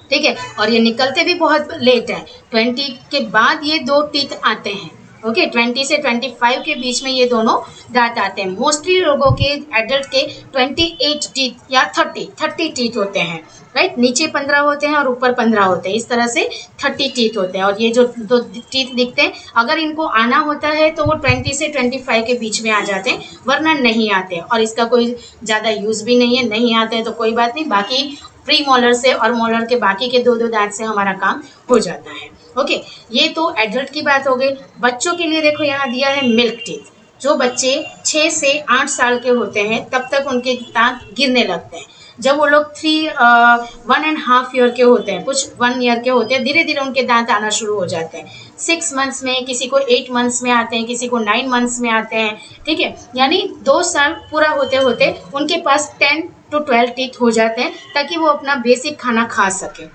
ठीक है, और ये निकलते भी बहुत लेट है, 20 के बाद ये 2 टीथ आते हैं। ओके, 20 से 25 के बीच में ये दोनों दांत आते हैं। मोस्टली लोगों के एडल्ट के 28 टीथ या 30 टीथ होते हैं, राइट। नीचे 15 होते हैं और ऊपर 15 होते हैं, इस तरह से 30 टीथ होते हैं। और ये जो 2 टीथ दिखते हैं, अगर इनको आना होता है तो वो 20 से 25 के बीच में आ जाते हैं, वरना नहीं आते। और इसका कोई ज़्यादा यूज़ भी नहीं है, नहीं आते हैं तो कोई बात नहीं, बाकी प्री मोलर से और मोलर के बाकी के 2 दांत से हमारा काम हो जाता है। ओके, ये तो एडल्ट की बात हो गई। बच्चों के लिए देखो यहाँ दिया है मिल्क टीथ। जो बच्चे 6 से 8 साल के होते हैं तब तक उनके दांत गिरने लगते हैं। जब वो लोग 1.5 ईयर के होते हैं, कुछ 1 ईयर के होते हैं, धीरे धीरे उनके दांत आना शुरू हो जाते हैं। 6 मंथ्स में, किसी को 8 मंथ्स में आते हैं, किसी को 9 मंथ्स में आते हैं। ठीक है, यानी 2 साल पूरा होते होते उनके पास 10 to 12 टीथ हो जाते हैं, ताकि वो अपना बेसिक खाना खा सके।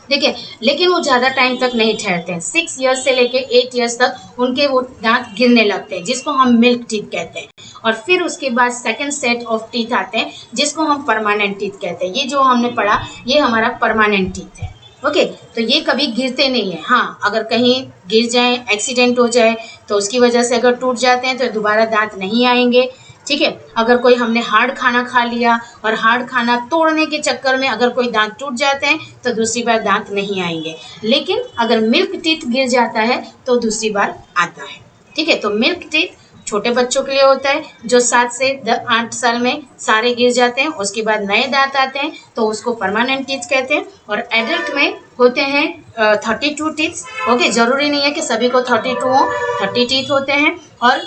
ठीक है, लेकिन वो ज़्यादा टाइम तक नहीं ठहरते हैं। 6 ईयर्स से लेके 8 ईयर्स तक उनके वो दांत गिरने लगते हैं, जिसको हम मिल्क टीथ कहते हैं। और फिर उसके बाद सेकंड सेट ऑफ टीथ आते हैं, जिसको हम परमानेंट टीथ कहते हैं। ये जो हमने पढ़ा ये हमारा परमानेंट टीथ है। ओके, तो ये कभी गिरते नहीं है। हाँ, अगर कहीं गिर जाए, एक्सीडेंट हो जाए, तो उसकी वजह से अगर टूट जाते हैं तो दोबारा दांत नहीं आएंगे। ठीक है, अगर कोई हमने हार्ड खाना खा लिया और हार्ड खाना तोड़ने के चक्कर में अगर कोई दांत टूट जाते हैं तो दूसरी बार दांत नहीं आएंगे। लेकिन अगर मिल्क टीथ गिर जाता है तो दूसरी बार आता है। ठीक है, तो मिल्क टीथ छोटे बच्चों के लिए होता है, जो 7 से 8 साल में सारे गिर जाते हैं, उसके बाद नए दांत आते हैं, तो उसको परमानेंट टीथ कहते हैं। और एडल्ट में होते हैं 32 टीथ। ओके, जरूरी नहीं है कि सभी को 32 हो, 30 टीथ होते हैं और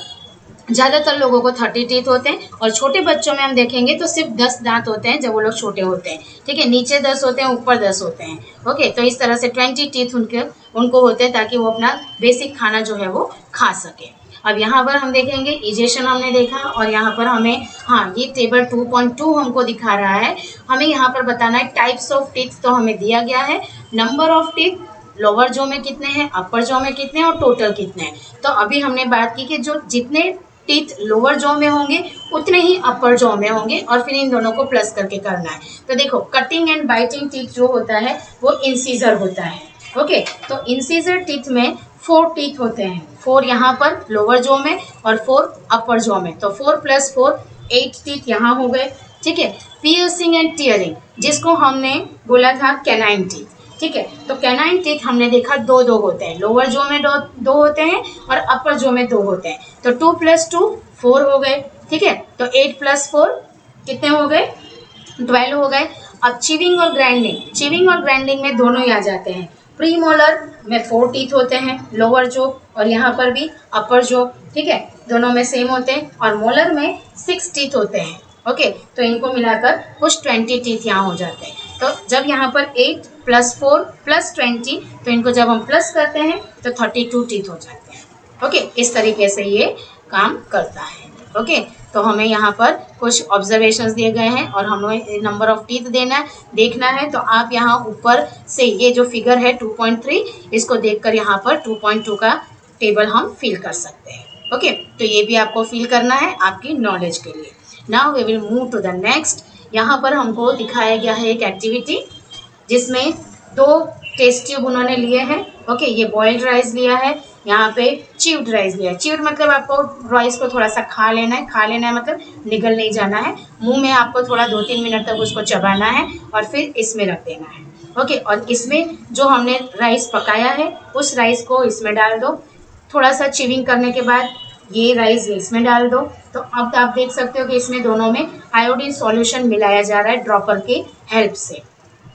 ज़्यादातर लोगों को 30 टीथ होते हैं। और छोटे बच्चों में हम देखेंगे तो सिर्फ 10 दांत होते हैं जब वो लोग छोटे होते हैं। ठीक है, नीचे 10 होते हैं, ऊपर 10 होते हैं। ओके, तो इस तरह से 20 टीथ उनको होते हैं, ताकि वो अपना बेसिक खाना जो है वो खा सके। अब यहाँ पर हम देखेंगे इजेशन हमने देखा, और यहाँ पर हमें, हाँ, ये टेबल 2.2 हमको दिखा रहा है। हमें यहाँ पर बताना है टाइप्स ऑफ टीथ, तो हमें दिया गया है number of teeth, lower jaw में कितने हैं, अपर जॉ में कितने हैं और टोटल कितने हैं। तो अभी हमने बात की कि जो जितने टीथ लोअर जॉ में होंगे उतने ही अपर जॉ में होंगे, और फिर इन दोनों को प्लस करके करना है। तो देखो, कटिंग एंड बाइटिंग टीथ जो होता है वो इंसीजर होता है। ओके, तो इंसीजर टीथ में 4 टीथ होते हैं, 4 यहाँ पर लोअर जॉ में और 4 अपर जॉ में, तो 4 + 4 8 टीथ यहाँ हो गए। ठीक है, पियर्सिंग एंड टीयरिंग, जिसको हमने बोला था कैनाइन टीथ। ठीक है, तो कैनाइन टीथ हमने देखा 2 होते हैं, लोअर जॉ में 2 होते हैं और अपर जॉ में 2 होते हैं, तो 2 + 2 4 हो गए। ठीक है, तो 8 + 4 कितने हो गए, 12 हो गए। अब चिविंग और ग्राइंडिंग में दोनों ही आ जाते हैं। प्री मोलर में 4 टीथ होते हैं, लोअर जॉ और यहाँ पर भी अपर जॉ। ठीक है, दोनों में सेम होते हैं। और मोलर में 6 टीथ होते हैं। ओके, तो इनको मिलाकर कुछ 20 टीथ यहाँ हो जाते हैं। तो जब यहाँ पर 8 + 4 + 20, तो इनको जब हम प्लस करते हैं तो 32 टीथ हो जाते हैं। ओके, इस तरीके से ये काम करता है। ओके, तो हमें यहाँ पर कुछ ऑब्जर्वेशंस दिए गए हैं और हमें नंबर ऑफ टीथ देखना है। तो आप यहाँ ऊपर से ये जो फिगर है 2.3, इसको देखकर यहाँ पर 2.2 का टेबल हम फिल कर सकते हैं। ओके, तो ये भी आपको फिल करना है आपकी नॉलेज के लिए। Now we will move to the next. यहाँ पर हमको दिखाया गया है एक एक्टिविटी जिसमें 2 टेस्ट ट्यूब उन्होंने लिए हैं। ओके, ये बॉइल्ड राइस लिया है, यहाँ पे च्यूड राइस लिया है। च्यूड मतलब आपको राइस को थोड़ा सा खा लेना है मतलब निगल नहीं जाना है, मुंह में आपको थोड़ा 2-3 मिनट तक उसको चबाना है और फिर इसमें रख देना है। ओके, और इसमें जो हमने राइस पकाया है उस राइस को इसमें डाल दो। थोड़ा सा चिविंग करने के बाद ये राइस इसमें डाल दो। तो अब आप देख सकते हो कि इसमें दोनों में आयोडीन सॉल्यूशन मिलाया जा रहा है ड्रॉपर की हेल्प से।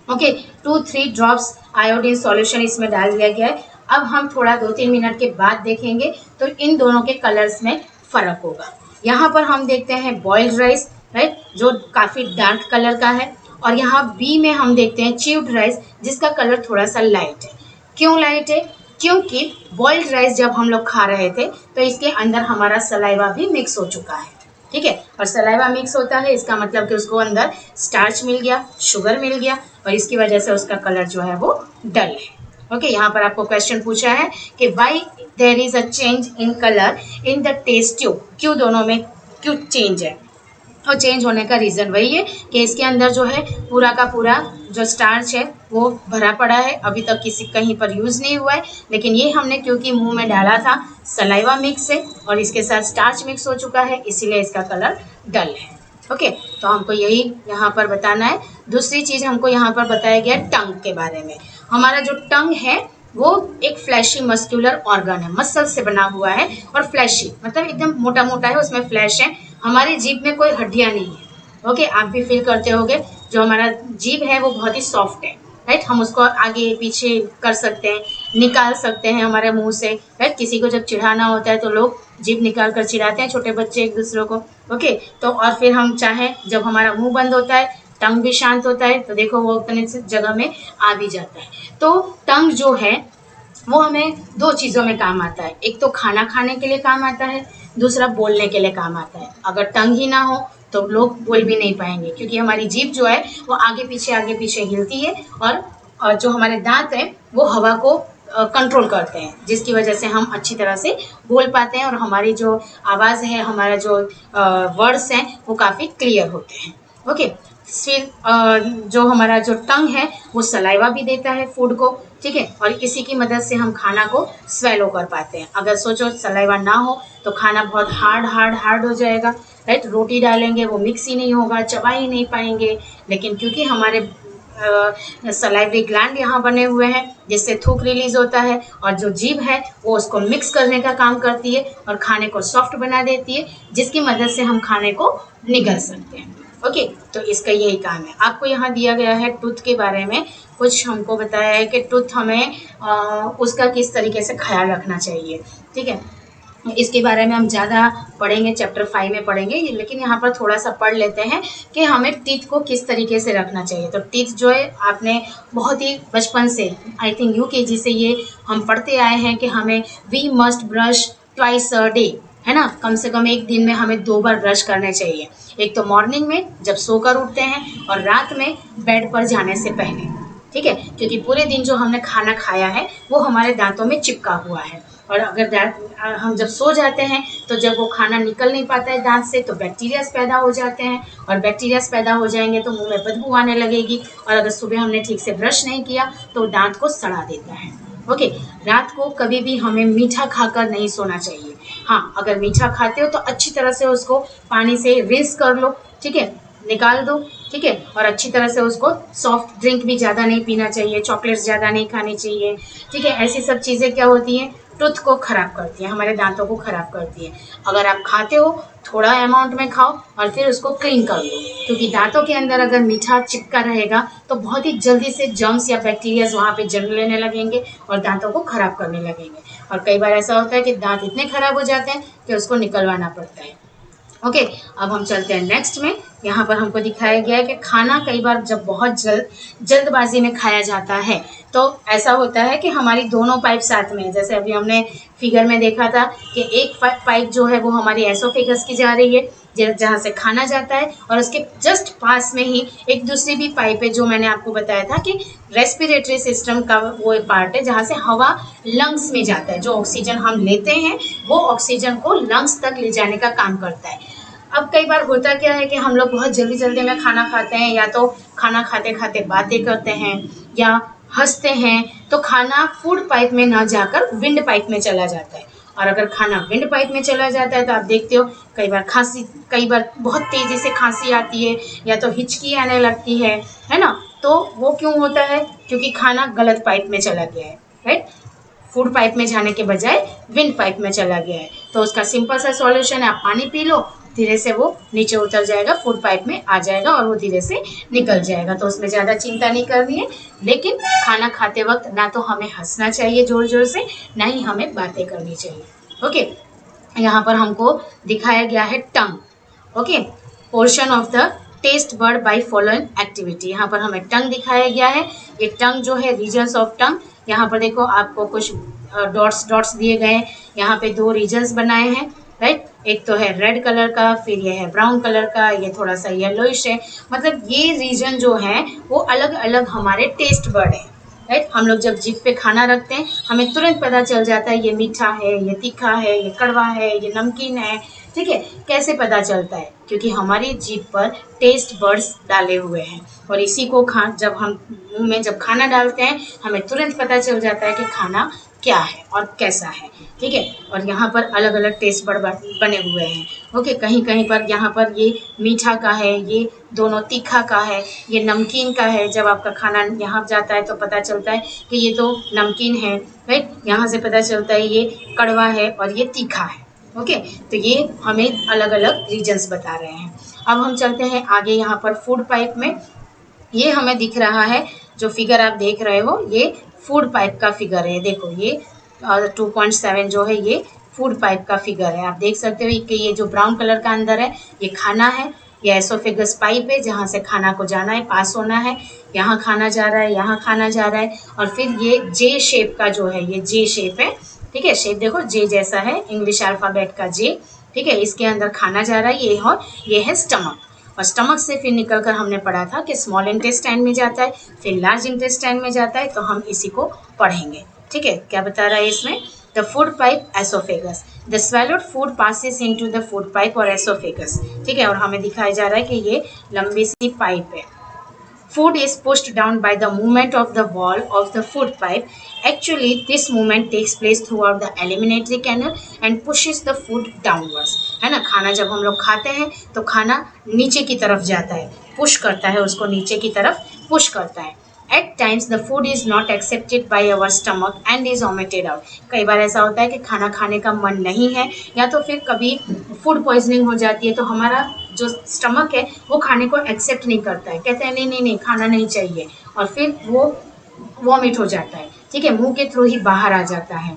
ओके, 2-3 ड्रॉप्स आयोडीन सॉल्यूशन इसमें डाल दिया गया है। अब हम थोड़ा 2-3 मिनट के बाद देखेंगे तो इन दोनों के कलर्स में फ़र्क होगा। यहाँ पर हम देखते हैं बॉइल्ड राइस, राइट, जो काफ़ी डार्क कलर का है, और यहाँ बी में हम देखते हैं च्यूड राइस जिसका कलर थोड़ा सा लाइट है। क्यों लाइट है? क्योंकि बॉइल्ड राइस जब हम लोग खा रहे थे तो इसके अंदर हमारा सलाइवा भी मिक्स हो चुका है, ठीक है, और सलाइवा मिक्स होता है इसका मतलब कि उसको अंदर स्टार्च मिल गया, शुगर मिल गया, और इसकी वजह से उसका कलर जो है वो डल है। ओके, यहाँ पर आपको क्वेश्चन पूछा है कि why there is a change in colour in the test tube, क्यों दोनों में क्यों चेंज है? और चेंज होने का रीज़न वही है कि इसके अंदर जो है पूरा का पूरा जो स्टार्च है वो भरा पड़ा है, अभी तक किसी कहीं पर यूज़ नहीं हुआ है, लेकिन ये हमने क्योंकि मुंह में डाला था सलाइवा मिक्स है और इसके साथ स्टार्च मिक्स हो चुका है, इसीलिए इसका कलर डल है। ओके, तो हमको यही यहाँ पर बताना है। दूसरी चीज़ हमको यहाँ पर बताया गया टंग के बारे में। हमारा जो टंग है वो एक फ्लैशी मस्क्यूलर ऑर्गन है, मसल से बना हुआ है, और फ्लैशी मतलब एकदम मोटा मोटा है, उसमें फ्लैश है। हमारी जीभ में कोई हड्डियाँ नहीं है। ओके, आप भी फील करते होगे जो हमारा जीभ है वो बहुत ही सॉफ्ट है, राइट, हम उसको आगे पीछे कर सकते हैं, निकाल सकते हैं हमारे मुंह से, राइट। किसी को जब चिढ़ाना होता है तो लोग जीभ निकाल कर चिढ़ाते हैं, छोटे बच्चे एक दूसरे को। ओके, तो और फिर हम चाहें जब हमारा मुंह बंद होता है, टंग भी शांत होता है, तो देखो वो उतने जगह में आ भी जाता है। तो टंग जो है वो हमें 2 चीज़ों में काम आता है, एक तो खाना खाने के लिए काम आता है, दूसरा बोलने के लिए काम आता है। अगर टंग ही ना हो तो लोग बोल भी नहीं पाएंगे, क्योंकि हमारी जीभ जो है वो आगे पीछे हिलती है, और जो हमारे दांत हैं वो हवा को कंट्रोल करते हैं, जिसकी वजह से हम अच्छी तरह से बोल पाते हैं और हमारी जो आवाज़ है, हमारा जो वर्ड्स हैं वो काफ़ी क्लियर होते हैं। ओके, फिर जो हमारा जो टंग है वो सलाइवा भी देता है फूड को, ठीक है, और इसी की मदद से हम खाना को स्वेलो कर पाते हैं। अगर सोचो सलाइवा ना हो तो खाना बहुत हार्ड हो जाएगा, राइट। रोटी डालेंगे वो मिक्स ही नहीं होगा, चबा ही नहीं पाएंगे, लेकिन क्योंकि हमारे सलाइवरी ग्लैंड यहाँ बने हुए हैं जिससे थूक रिलीज होता है, और जो जीभ है वो उसको मिक्स करने का काम करती है और खाने को सॉफ्ट बना देती है, जिसकी मदद से हम खाने को निगल सकते हैं। ओके, तो इसका यही काम है। आपको यहाँ दिया गया है टूथ के बारे में, कुछ हमको बताया है कि टूथ हमें उसका किस तरीके से ख्याल रखना चाहिए, ठीक है। इसके बारे में हम ज़्यादा पढ़ेंगे, चैप्टर 5 में पढ़ेंगे, लेकिन यहाँ पर थोड़ा सा पढ़ लेते हैं कि हमें टीथ को किस तरीके से रखना चाहिए। तो टीथ जो है आपने बहुत ही बचपन से, आई थिंक यूकेजी से ये हम पढ़ते आए हैं कि हमें we must brush twice a day, है ना, कम से कम एक दिन में हमें 2 बार ब्रश करने चाहिए। एक तो मॉर्निंग में जब सोकर उठते हैं, और रात में बेड पर जाने से पहले, ठीक है, क्योंकि पूरे दिन जो हमने खाना खाया है वो हमारे दांतों में चिपका हुआ है, और अगर हम जब सो जाते हैं तो जब वो खाना निकल नहीं पाता है दांत से तो बैक्टीरियाज पैदा हो जाते हैं, और बैक्टीरियाज पैदा हो जाएंगे तो मुंह में बदबू आने लगेगी, और अगर सुबह हमने ठीक से ब्रश नहीं किया तो दांत को सड़ा देता है। ओके, रात को कभी भी हमें मीठा खाकर नहीं सोना चाहिए। हाँ, अगर मीठा खाते हो तो अच्छी तरह से उसको पानी से रिंस कर लो, ठीक है, निकाल दो, ठीक है, और अच्छी तरह से उसको, सॉफ्ट ड्रिंक भी ज़्यादा नहीं पीना चाहिए, चॉकलेट्स ज़्यादा नहीं खानी चाहिए, ठीक है। ऐसी सब चीज़ें क्या होती हैं, टूथ को ख़राब करती है, हमारे दांतों को ख़राब करती है। अगर आप खाते हो थोड़ा अमाउंट में खाओ और फिर उसको क्लीन कर लो, क्योंकि दांतों के अंदर अगर मीठा चिपका रहेगा तो बहुत ही जल्दी से जर्म्स या बैक्टीरियाज वहाँ पे जन्म लेने लगेंगे और दांतों को ख़राब करने लगेंगे, और कई बार ऐसा होता है कि दांत इतने ख़राब हो जाते हैं कि उसको निकलवाना पड़ता है। ओके, अब हम चलते हैं नेक्स्ट में। यहाँ पर हमको दिखाया गया है कि खाना कई बार जब बहुत जल्दबाजी में खाया जाता है तो ऐसा होता है कि हमारी दोनों पाइप साथ में, जैसे अभी हमने फिगर में देखा था कि एक पाइप जो है वो हमारी एसोफेगस की जा रही है जहाँ से खाना जाता है, और उसके जस्ट पास में ही एक दूसरी भी पाइप है जो मैंने आपको बताया था कि रेस्पिरेटरी सिस्टम का वो पार्ट है जहाँ से हवा लंग्स में जाता है, जो ऑक्सीजन हम लेते हैं वो ऑक्सीजन को लंग्स तक ले जाने का काम करता है। अब कई बार होता क्या है कि हम लोग बहुत जल्दी जल्दी में खाना खाते हैं, या तो खाना खाते खाते बातें करते हैं या हंसते हैं, तो खाना फूड पाइप में ना जाकर विंड पाइप में चला जाता है। और अगर खाना विंड पाइप में चला जाता है तो आप देखते हो कई बार बहुत तेजी से खांसी आती है या तो हिचकी आने लगती है ना। तो वो क्यों होता है? क्योंकि खाना गलत पाइप में चला गया है, राइट। फूड पाइप में जाने के बजाय विंड पाइप में चला गया है। तो उसका सिंपल सा सॉल्यूशन है, आप पानी पी लो, धीरे से वो नीचे उतर जाएगा, फूड पाइप में आ जाएगा और वो धीरे से निकल जाएगा। तो उसमें ज़्यादा चिंता नहीं करनी है। लेकिन खाना खाते वक्त ना तो हमें हंसना चाहिए जोर जोर से, ना ही हमें बातें करनी चाहिए। ओके, यहाँ पर हमको दिखाया गया है tongue. Okay, portion of the taste bud by following activity. यहाँ पर हमें टंग दिखाया गया है। ये टंग जो है, रीजन्स ऑफ टंग, यहाँ पर देखो आपको कुछ डॉट्स डॉट्स दिए गए हैं। यहाँ पे 2 रीजन्स बनाए हैं, राइट। एक तो है रेड कलर का, फिर ये है ब्राउन कलर का, ये थोड़ा सा येलोइश है। मतलब ये रीजन जो है वो अलग अलग हमारे टेस्ट बर्ड है, राइट। हम लोग जब जीभ पे खाना रखते हैं हमें तुरंत पता चल जाता है ये मीठा है, ये तीखा है, ये कड़वा है, ये नमकीन है, ठीक है। कैसे पता चलता है? क्योंकि हमारी जीभ पर टेस्ट बर्ड्स डाले हुए हैं, और इसी को जब हम मुंह में जब खाना डालते हैं हमें तुरंत पता चल जाता है कि खाना क्या है और कैसा है, ठीक है। और यहाँ पर अलग अलग टेस्ट बर्ड बने हुए हैं। ओके, कहीं कहीं पर यहाँ पर ये मीठा का है, ये दोनों तीखा का है, ये नमकीन का है। जब आपका खाना यहाँ जाता है तो पता चलता है कि ये तो नमकीन है, राइट। यहाँ से पता चलता है ये कड़वा है और ये तीखा है। ओके, तो ये हमें अलग अलग रीजन्स बता रहे हैं। अब हम चलते हैं आगे। यहाँ पर फूड पाइप में ये हमें दिख रहा है, जो फिगर आप देख रहे हो ये फूड पाइप का फिगर है। देखो ये 2.7 जो है ये फूड पाइप का फिगर है। आप देख सकते हो कि ये जो ब्राउन कलर का अंदर है ये खाना है, ये एसोफेगस पाइप है जहाँ से खाना को जाना है, पास होना है। यहाँ खाना जा रहा है, यहाँ खाना जा रहा है, और फिर ये जे शेप का जो है, ये जे शेप है, ठीक है। शेप देखो जे जैसा है, इंग्लिश अल्फ़ाबेट का जे, ठीक है। इसके अंदर खाना जा रहा है, ये है स्टमक। और स्टमक से फिर निकलकर हमने पढ़ा था कि स्मॉल इंटेस्टाइन में जाता है, फिर लार्ज इंटेस्टाइन में जाता है। तो हम इसी को पढ़ेंगे, ठीक है। क्या बता रहा है इसमें? The food pipe oesophagus, the swallowed food passes into the food pipe और एसोफेगस, ठीक है। और हमें दिखाया जा रहा है कि ये लंबी सी पाइप है। Food is pushed down by the movement of the wall of the food pipe. Actually, this movement takes place throughout the alimentary canal and pushes the food downwards. है ना, खाना जब हम लोग खाते हैं तो खाना नीचे की तरफ जाता है, पुश करता है, उसको नीचे की तरफ पुश करता है। At times the food is not accepted by our stomach and is vomited out. कई बार ऐसा होता है कि खाना खाने का मन नहीं है, या तो फिर कभी फूड पॉइजनिंग हो जाती है तो हमारा जो स्टमक है वो खाने को एक्सेप्ट नहीं करता है, कहते हैं नहीं नहीं नहीं खाना नहीं चाहिए, और फिर वो वॉमिट हो जाता है, ठीक है, मुंह के थ्रू ही बाहर आ जाता है।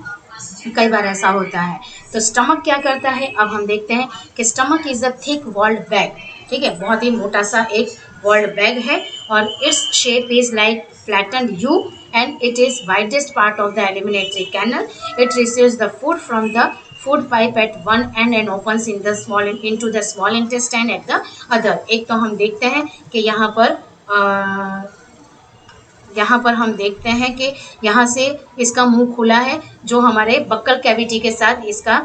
कई बार ऐसा होता है। तो स्टमक क्या करता है, अब हम देखते हैं कि stomach is a thick walled bag, ठीक है, बहुत ही मोटा सा एक वॉल्ड बैग है, और its shape is like flattened U and it is widest part of the alimentary canal. It receives the food from the food pipe at one end and opens into the small intestine at the other. एक तो हम देखते हैं कि यहाँ पर हम देखते हैं कि यहाँ से इसका मुंह खुला है, जो हमारे बक्कल कैविटी के साथ इसका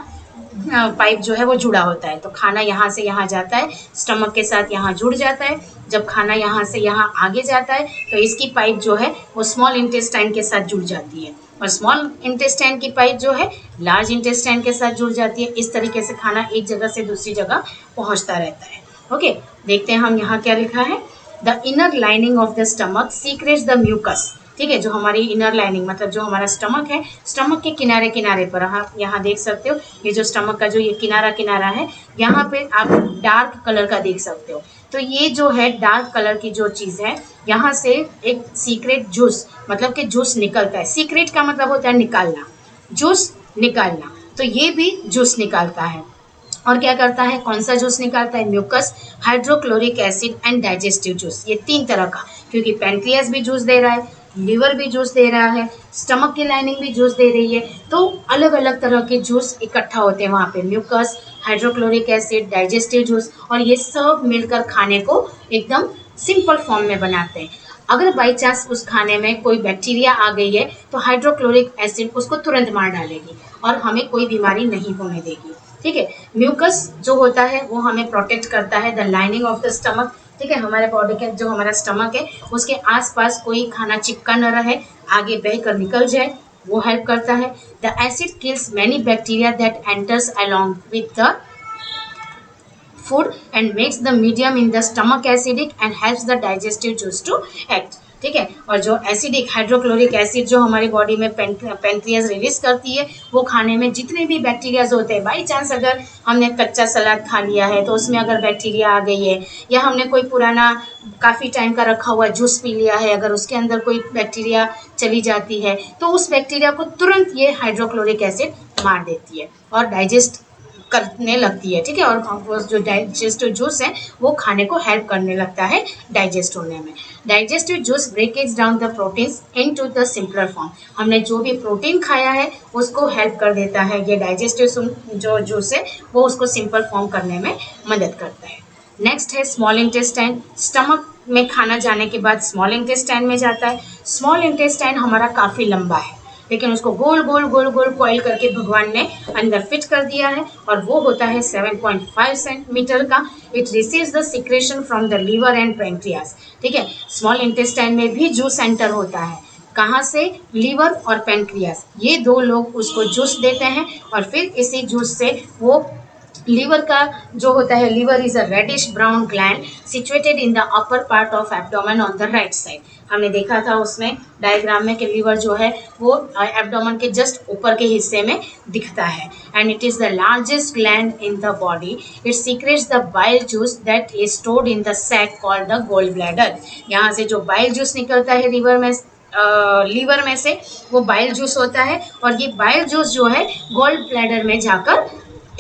पाइप जो है वो जुड़ा होता है। तो खाना यहाँ से यहाँ जाता है, स्टमक के साथ यहाँ जुड़ जाता है। जब खाना यहाँ से यहाँ आगे जाता है तो इसकी पाइप जो है वो स्मॉल इंटेस्टाइन के साथ जुड़ जाती है, और स्मॉल इंटेस्टाइन की पाइप जो है लार्ज इंटेस्टाइन के साथ जुड़ जाती है। इस तरीके से खाना एक जगह से दूसरी जगह पहुँचता रहता है। ओके, देखते हैं हम यहाँ क्या लिखा है। The inner lining of the stomach secretes the mucus, ठीक है, जो हमारी इनर लाइनिंग मतलब जो हमारा स्टमक है, स्टमक के किनारे किनारे पर आप यहाँ देख सकते हो, ये जो स्टमक का जो ये किनारा किनारा है, यहाँ पे आप डार्क कलर का देख सकते हो। तो ये जो है डार्क कलर की जो चीज़ है, यहाँ से एक सीक्रेट जूस मतलब कि जूस निकलता है। सीक्रेट का मतलब होता है निकालना, जूस निकालना, तो ये भी जूस निकालता है। और क्या करता है, कौन सा जूस निकालता है? Mucus, hydrochloric acid and digestive juice, ये 3 तरह का, क्योंकि पैंक्रियास भी जूस दे रहा है, लीवर भी जूस दे रहा है, स्टमक की लाइनिंग भी जूस दे रही है, तो अलग अलग तरह के जूस इकट्ठा होते हैं वहाँ पे, mucus, hydrochloric acid, digestive juice, और ये सब मिलकर खाने को एकदम सिंपल फॉर्म में बनाते हैं। अगर बाई चांस उस खाने में कोई बैक्टीरिया आ गई है तो हाइड्रोक्लोरिक एसिड उसको तुरंत मार डालेगी और हमें कोई बीमारी नहीं होने देगी, ठीक है। म्यूकस जो होता है वो हमें प्रोटेक्ट करता है the lining of the stomach, ठीक है। हमारे बॉडी के जो हमारा स्टमक है उसके आसपास कोई खाना चिपका न रहे, आगे बह कर निकल जाए, वो हेल्प करता है। The acid kills many bacteria that enters along with the food and makes the medium in the stomach acidic and helps the digestive juice to act, ठीक है। और जो एसिडिक हाइड्रोक्लोरिक एसिड जो हमारी बॉडी में पेनक्रियाज रिलीज करती है, वो खाने में जितने भी बैक्टीरियाज होते हैं, बाई चांस अगर हमने कच्चा सलाद खा लिया है तो उसमें अगर बैक्टीरिया आ गई है, या हमने कोई पुराना काफ़ी टाइम का रखा हुआ जूस पी लिया है, अगर उसके अंदर कोई बैक्टीरिया चली जाती है तो उस बैक्टीरिया को तुरंत ये हाइड्रोक्लोरिक एसिड मार देती है और डाइजेस्ट करने लगती है, ठीक है। और जो डाइजेस्टिव जूस है वो खाने को हेल्प करने लगता है डाइजेस्ट होने में। Digestive juice breakage down the proteins into the simpler form, हमने जो भी प्रोटीन खाया है उसको हेल्प कर देता है ये डाइजेस्टिव जो जूस है, वो उसको सिंपल फॉर्म करने में मदद करता है। नेक्स्ट है स्मॉल इंटेस्टाइन। स्टमक में खाना जाने के बाद स्मॉल इंटेस्टाइन में जाता है। स्मॉल इंटेस्टाइन हमारा काफ़ी लंबा है, लेकिन उसको गोल गोल गोल गोल कॉइल करके भगवान ने अंदर फिट कर दिया है, और वो होता है 7.5 सेंटीमीटर का। It receives the secretion from the liver and pancreas, ठीक है। स्मॉल इंटेस्टाइन में भी जूस एंटर होता है, कहाँ से? लीवर और पैंक्रियाज, ये दो लोग उसको जूस देते हैं, और फिर इसी जूस से वो लीवर का जो होता है, liver is a reddish brown gland situated in the upper part of abdomen on the right side. हमने देखा था उसमें डायग्राम में कि लीवर जो है वो एब्डोमेन के जस्ट ऊपर के हिस्से में दिखता है, and it is the largest gland in the body. It secretes the bile juice that is stored in the sac called the gall bladder. यहाँ से जो बाइल जूस निकलता है लीवर में से, वो बाइल जूस होता है, और ये बाइल जूस जो है गोल ब्लैडर में जाकर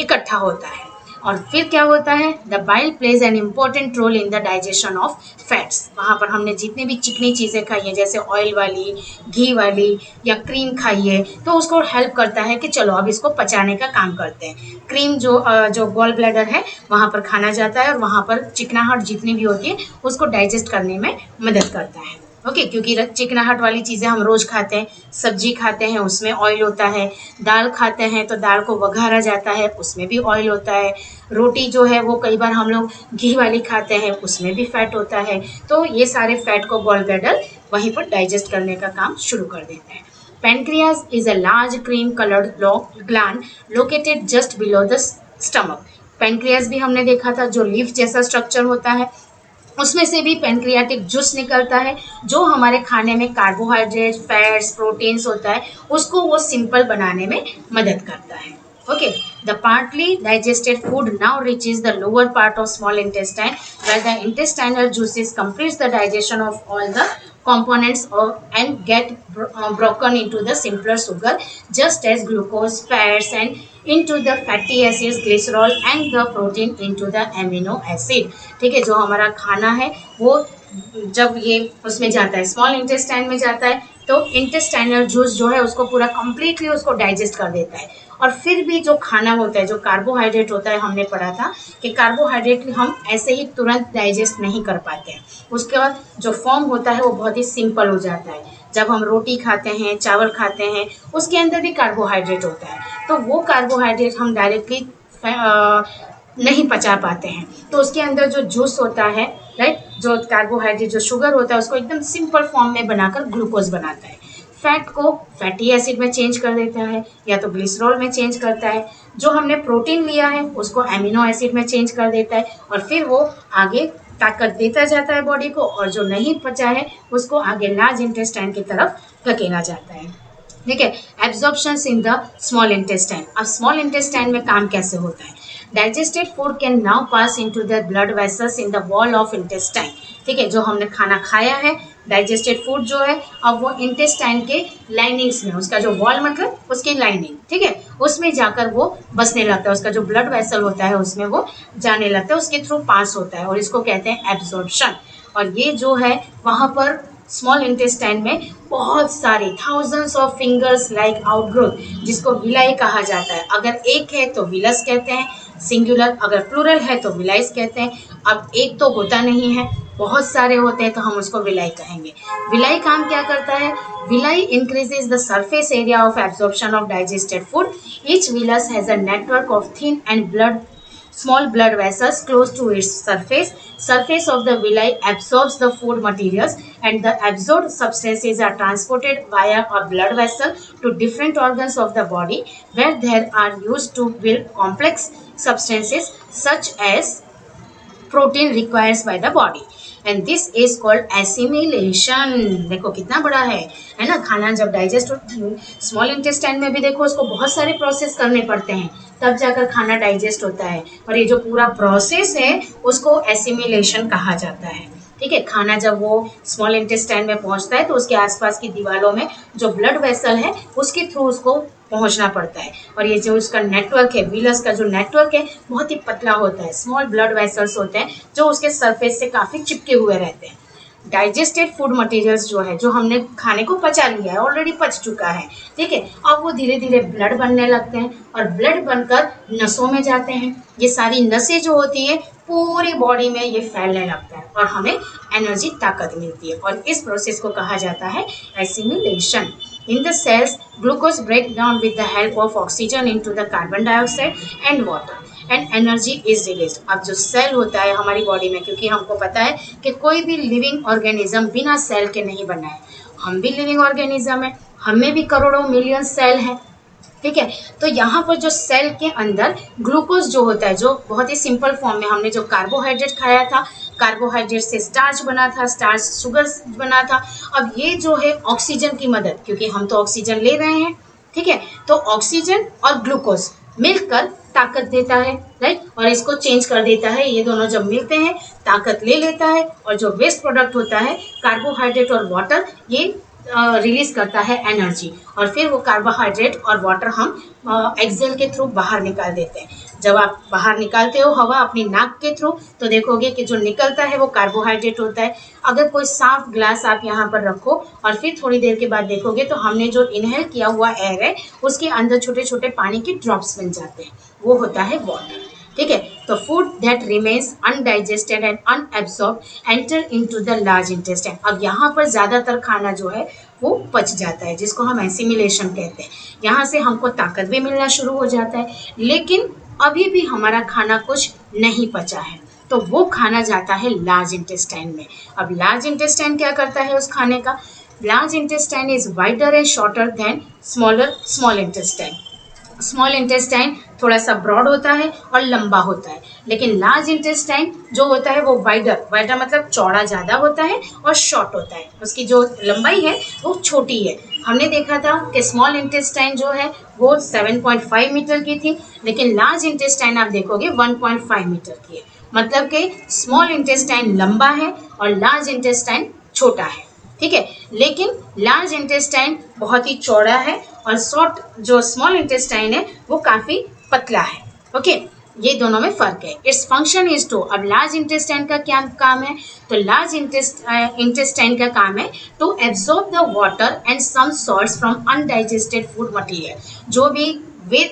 इकट्ठा होता है। और फिर क्या होता है? The bile plays an important role in the digestion of fats. वहाँ पर हमने जितनी भी चिकनी चीज़ें खाई हैं, जैसे ऑयल वाली, घी वाली या क्रीम खाई है, तो उसको हेल्प करता है कि चलो अब इसको पचाने का काम करते हैं। क्रीम जो गॉल ब्लैडर है वहाँ पर खाना जाता है, और वहाँ पर चिकनाहट जितनी भी होती है उसको डाइजेस्ट करने में मदद करता है। ओके, क्योंकि चिकनाहट वाली चीज़ें हम रोज़ खाते हैं, सब्जी खाते हैं उसमें ऑयल होता है, दाल खाते हैं तो दाल को वघारा जाता है उसमें भी ऑयल होता है, रोटी जो है वो कई बार हम लोग घी वाली खाते हैं उसमें भी फैट होता है। तो ये सारे फैट को गॉल ब्लैडर वहीं पर डाइजेस्ट करने का काम शुरू कर देता है। Pancreas is a large cream coloured gland located just below the stomach. Pancreas भी हमने देखा था, जो लीफ जैसा स्ट्रक्चर होता है, उसमें से भी पैनक्रियाटिक जूस निकलता है, जो हमारे खाने में कार्बोहाइड्रेट, फैट्स, प्रोटीन्स होता है उसको वो सिंपल बनाने में मदद करता है। Okay, the partly digested food now reaches the lower part of small intestine, where the intestinal juices completes the digestion of all the components and get broken into the simpler sugar, just as glucose, fats, and into the fatty acids, glycerol, and the protein into the amino acid। ठीक है, जो हमारा खाना है वो जब ये उसमें जाता है, स्मॉल इंटेस्टाइन में जाता है, तो इंटेस्टाइनल जूस जो है उसको पूरा कंप्लीटली उसको डाइजेस्ट कर देता है। और फिर भी जो खाना होता है, जो कार्बोहाइड्रेट होता है, हमने पढ़ा था कि कार्बोहाइड्रेट हम ऐसे ही तुरंत डाइजेस्ट नहीं कर पाते हैं, उसके बाद जो फॉर्म होता है वो बहुत ही सिंपल हो जाता है। जब हम रोटी खाते हैं, चावल खाते हैं, उसके अंदर भी कार्बोहाइड्रेट होता है, तो वो कार्बोहाइड्रेट हम डायरेक्टली नहीं पचा पाते हैं, तो उसके अंदर जो जूस होता है, राइट, जो कार्बोहाइड्रेट जो शुगर होता है उसको एकदम सिंपल फॉर्म में बनाकर ग्लूकोज बनाता है, फैट को फैटी एसिड में चेंज कर देता है या तो ग्लिसरॉल में चेंज करता है, जो हमने प्रोटीन लिया है उसको एमिनो एसिड में चेंज कर देता है, और फिर वो आगे ताकत देता जाता है बॉडी को, और जो नहीं पचा है उसको आगे लार्ज इंटेस्टाइन की तरफ धकेला जाता है। ठीक है, absorption in the small intestine. अब स्मॉल इंटेस्टाइन में काम कैसे होता है? Digested food can now pass into the blood vessels in the wall of intestine. ठीक है, जो हमने खाना खाया है, डाइजेस्टेड फूड जो है, अब वो इंटेस्टाइन के लाइनिंग्स में, उसका जो वॉल मतलब उसकी लाइनिंग, ठीक है, उसमें जाकर वो बसने लगता है, उसका जो ब्लड वेसल होता है उसमें वो जाने लगता है, उसके थ्रू पास होता है, और इसको कहते हैं एब्जॉर्प्शन। और ये जो है वहाँ पर स्मॉल इंटेस्टाइन में बहुत सारे thousands of fingers like outgrowth, जिसको विलाई कहा जाता है। अगर एक है तो विलस कहते हैं सिंगुलर, अगर प्लूरल है तो विलाइस कहते हैं। अब एक तो होता नहीं है, बहुत सारे होते हैं तो हम उसको विलाई कहेंगे। विलाई काम क्या करता है? Villi increases the surface area of absorption of digested food. Each villous has a network of thin and small blood vessels close to its surface. Surface of the villi absorbs the food materials, and the absorbed substances are transported via a blood vessel to different organs of the body, where they are used to build complex substances such as protein required by the body, and this is called assimilation। देखो कितना बड़ा है ना। खाना जब डाइजेस्ट स्मॉल इंटेस्टाइन में भी देखो उसको बहुत सारे प्रोसेस करने पड़ते हैं तब जाकर खाना डाइजेस्ट होता है, और ये जो पूरा प्रोसेस है उसको एसिमिलेशन कहा जाता है। ठीक है, खाना जब वो स्मॉल इंटेस्टाइन में पहुंचता है तो उसके आसपास की दीवारों में जो ब्लड वेसल है उसके थ्रू उसको पहुंचना पड़ता है, और ये जो उसका नेटवर्क है, विलस का जो नेटवर्क है बहुत ही पतला होता है। स्मॉल ब्लड वेसल्स होते हैं जो उसके सरफेस से काफ़ी चिपके हुए रहते हैं। डाइजेस्टेड फूड मटेरियल्स जो है, जो हमने खाने को पचा लिया है, ऑलरेडी पच चुका है, ठीक है, अब वो धीरे धीरे ब्लड बनने लगते हैं और ब्लड बनकर नसों में जाते हैं। ये सारी नसें जो होती है पूरी बॉडी में ये फैलने लगता है और हमें एनर्जी, ताकत मिलती है, और इस प्रोसेस को कहा जाता है assimilation. In the cells, glucose breaks down with the help of oxygen into the carbon dioxide and water, and energy is released। अब जो सेल होता है हमारी बॉडी में, क्योंकि हमको पता है कि कोई भी लिविंग ऑर्गेनिज्म बिना सेल के नहीं बना है, हम भी लिविंग ऑर्गेनिज्म है, हमें भी करोड़ों मिलियन सेल हैं, ठीक है। तो यहाँ पर जो सेल के अंदर ग्लूकोज जो होता है, जो बहुत ही सिंपल फॉर्म में, हमने जो कार्बोहाइड्रेट खाया था, कार्बोहाइड्रेट से स्टार्च बना था, स्टार्च शुगर बना था, अब ये जो है ऑक्सीजन की मदद, क्योंकि हम तो ऑक्सीजन ले रहे हैं, ठीक है, तो ऑक्सीजन और ग्लूकोज मिलकर ताकत देता है, राइट, और इसको चेंज कर देता है। ये दोनों जब मिलते हैं ताकत ले लेता है, और जो वेस्ट प्रोडक्ट होता है कार्बोहाइड्रेट और वाटर, ये रिलीज करता है एनर्जी, और फिर वो कार्बोहाइड्रेट और वाटर हम एक्सेल के थ्रू बाहर निकाल देते हैं। जब आप बाहर निकालते हो हवा अपनी नाक के थ्रू, तो देखोगे कि जो निकलता है वो कार्बोहाइड्रेट होता है। अगर कोई साफ ग्लास आप यहाँ पर रखो और फिर थोड़ी देर के बाद देखोगे तो हमने जो इनहेल किया हुआ एयर है उसके अंदर छोटे छोटे पानी के ड्रॉप्स बन जाते हैं, वो होता है वाटर, ठीक है। तो food that remains undigested and unabsorbed enter into the large intestine. अब यहाँ पर ज़्यादातर खाना जो है वो पच जाता है, जिसको हम एसिमिलेशन कहते हैं। यहाँ से हमको ताकत भी मिलना शुरू हो जाता है, लेकिन अभी भी हमारा खाना कुछ नहीं पचा है, तो वो खाना जाता है लार्ज इंटेस्टाइन में। अब लार्ज इंटेस्टाइन क्या करता है उस खाने का? Large intestine is wider and shorter than small intestine. Small intestine थोड़ा सा ब्रॉड होता है और लंबा होता है, लेकिन लार्ज इंटेस्टाइन जो होता है वो वाइडर मतलब चौड़ा ज़्यादा होता है और शॉर्ट होता है, उसकी जो लंबाई है वो छोटी है। हमने देखा था कि स्मॉल इंटेस्टाइन जो है वो 7.5 मीटर की थी, लेकिन लार्ज इंटेस्टाइन आप देखोगे 1.5 मीटर की है। मतलब कि स्मॉल इंटेस्टाइन लंबा है और लार्ज इंटेस्टाइन छोटा है, ठीक है, लेकिन लार्ज इंटेस्टाइन बहुत ही चौड़ा है और शॉर्ट जो स्मॉल इंटेस्टाइन है वो काफ़ी पतला है, ओके। ये दोनों में फ़र्क है। इट्स फंक्शन इज टू, अब लार्ज इंटेस्टाइन का क्या काम है? तो लार्ज इंटेस्टाइन का काम है to absorb the water and some salts from undigested food material.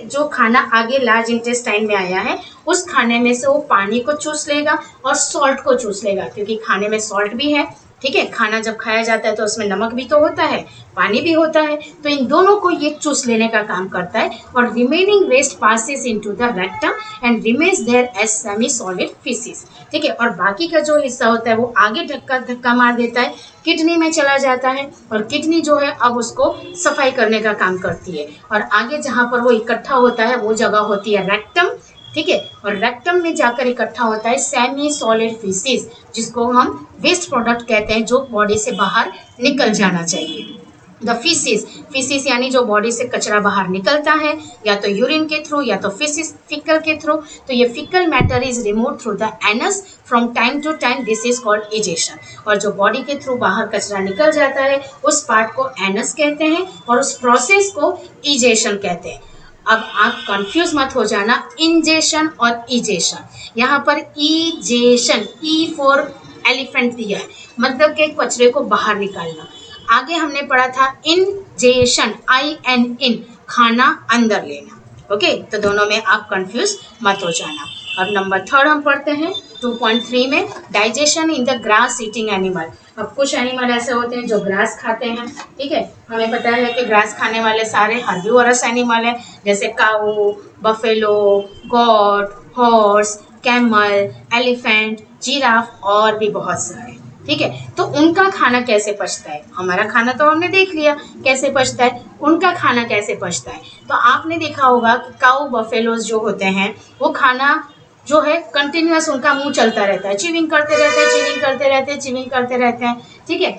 जो खाना आगे लार्ज इंटेस्टाइन में आया है उस खाने में से वो पानी को चूस लेगा और सॉल्ट को चूस लेगा, क्योंकि खाने में सॉल्ट भी है, ठीक है। खाना जब खाया जाता है तो उसमें नमक भी तो होता है, पानी भी होता है, तो इन दोनों को ये चूस लेने का काम करता है। और remaining waste passes into the rectum and remains there as semi solid faeces, ठीक है। और बाकी का जो हिस्सा होता है वो आगे धक्का मार देता है, किडनी में चला जाता है, और किडनी जो है अब उसको सफाई करने का काम करती है, और आगे जहाँ पर वो इकट्ठा होता है वो जगह होती है रेक्टम, ठीक है। और रेक्टम में जाकर इकट्ठा होता है सेमी सॉलिड फीसिस, जिसको हम वेस्ट प्रोडक्ट कहते हैं, जो बॉडी से बाहर निकल जाना चाहिए। द फीसिस यानी जो बॉडी से कचरा बाहर निकलता है, या तो यूरिन के थ्रू या तो फीकल के थ्रू, तो ये faecal matter is remove through the anus from time to time, this is called egestion. और जो बॉडी के थ्रू बाहर कचरा निकल जाता है उस पार्ट को एनस कहते हैं और उस प्रोसेस को इजेशन कहते हैं। अब आप कंफ्यूज मत हो जाना, इंजेशन और इजेशन। यहाँ पर इजेशन, ई फॉर एलिफेंट दिया है, मतलब कि कचरे को बाहर निकालना। आगे हमने पढ़ा था इंजेशन, IN, खाना अंदर लेना, ओके, तो दोनों में आप कंफ्यूज मत हो जाना। अब नंबर 3 हम पढ़ते हैं 2.3 में, digestion in the grass eating animal. अब कुछ एनिमल ऐसे होते हैं जो ग्रास खाते हैं, ठीक है, हमें पता है कि ग्रास खाने वाले सारे हर्बीवोरस एनिमल हैं, जैसे cow, buffalo, goat, horse, camel, elephant, giraffe और भी बहुत सारे, ठीक है। तो उनका खाना कैसे पचता है, हमारा खाना तो हमने देख लिया कैसे पचता है, उनका खाना कैसे पचता है। तो आपने देखा होगा कि काऊ बफेलोज जो होते हैं वो खाना जो है कंटिन्यूअस उनका मुंह चलता रहता है, चिविंग करते रहते हैं, चिविंग करते रहते हैं, चिविंग करते रहते हैं, ठीक है।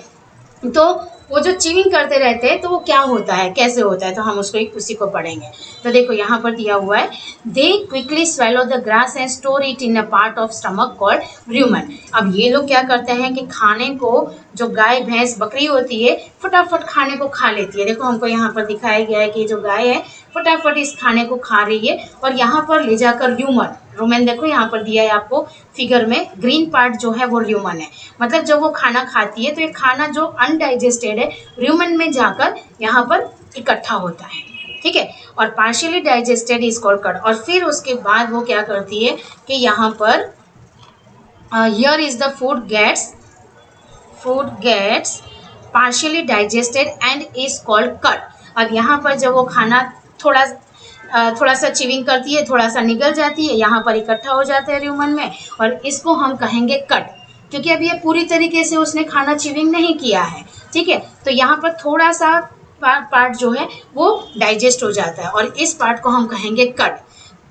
तो वो जो चिविंग करते रहते हैं तो वो क्या होता है, कैसे होता है, तो हम उसको उसी को पढ़ेंगे। तो देखो यहाँ पर दिया हुआ है, दे quickly swallow the grass and store it in a part of stomach called र्यूमन। अब ये लोग क्या करते हैं कि खाने को, जो गाय भैंस बकरी होती है फटाफट खाने को खा लेती है। देखो हमको यहाँ पर दिखाया गया है कि जो गाय है फटाफट इस खाने को खा रही है और यहाँ पर ले जाकर र्यूमन, रोमन देखो यहाँ पर दिया है आपको फिगर में, ग्रीन पार्ट जो है वो र्यूमन है। मतलब जब वो खाना खाती है तो ये खाना जो अनडाइजेस्टेड है र्यूमन में जाकर यहाँ पर इकट्ठा होता है, ठीक है। और partially digested is called cut. और फिर उसके बाद वो क्या करती है कि यहाँ पर here is the food gets partially digested and is called cut. अब यहाँ पर जब वो खाना थोड़ा सा चिविंग करती है, थोड़ा सा निगल जाती है, यहाँ पर इकट्ठा हो जाता है र्यूमन में, और इसको हम कहेंगे कट, क्योंकि अब ये पूरी तरीके से उसने खाना चिविंग नहीं किया है, ठीक है। तो यहाँ पर थोड़ा सा पार्ट जो है वो डाइजेस्ट हो जाता है और इस पार्ट को हम कहेंगे cut.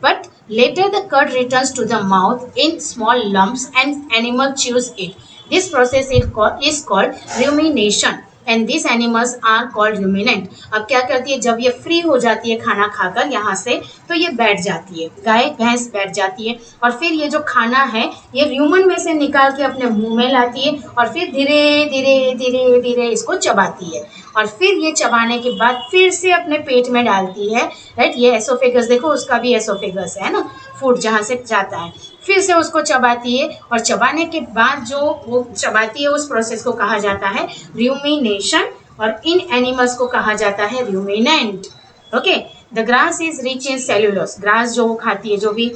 But later the curd returns to the mouth in small lumps and animal chews it. This process is called rumination and these animals are called ruminant. अब क्या करती है, जब ये फ्री हो जाती है खाना खाकर यहाँ से, तो ये बैठ जाती है, गाय भैंस बैठ जाती है और फिर ये जो खाना है ये र्यूमन में से निकाल के अपने मुंह में लाती है और फिर धीरे धीरे धीरे धीरे इसको चबाती है और फिर ये चबाने के बाद फिर से अपने पेट में डालती है, राइट। ये एसोफेगस देखो, उसका भी एसोफेगस है ना, फूड जहाँ से जाता है, फिर से उसको चबाती है और चबाने के बाद जो वो चबाती है उस प्रोसेस को कहा जाता है र्यूमिनेशन और इन एनिमल्स को कहा जाता है ruminant. Okay, the grass is rich in cellulose. Grass जो वो खाती है, जो भी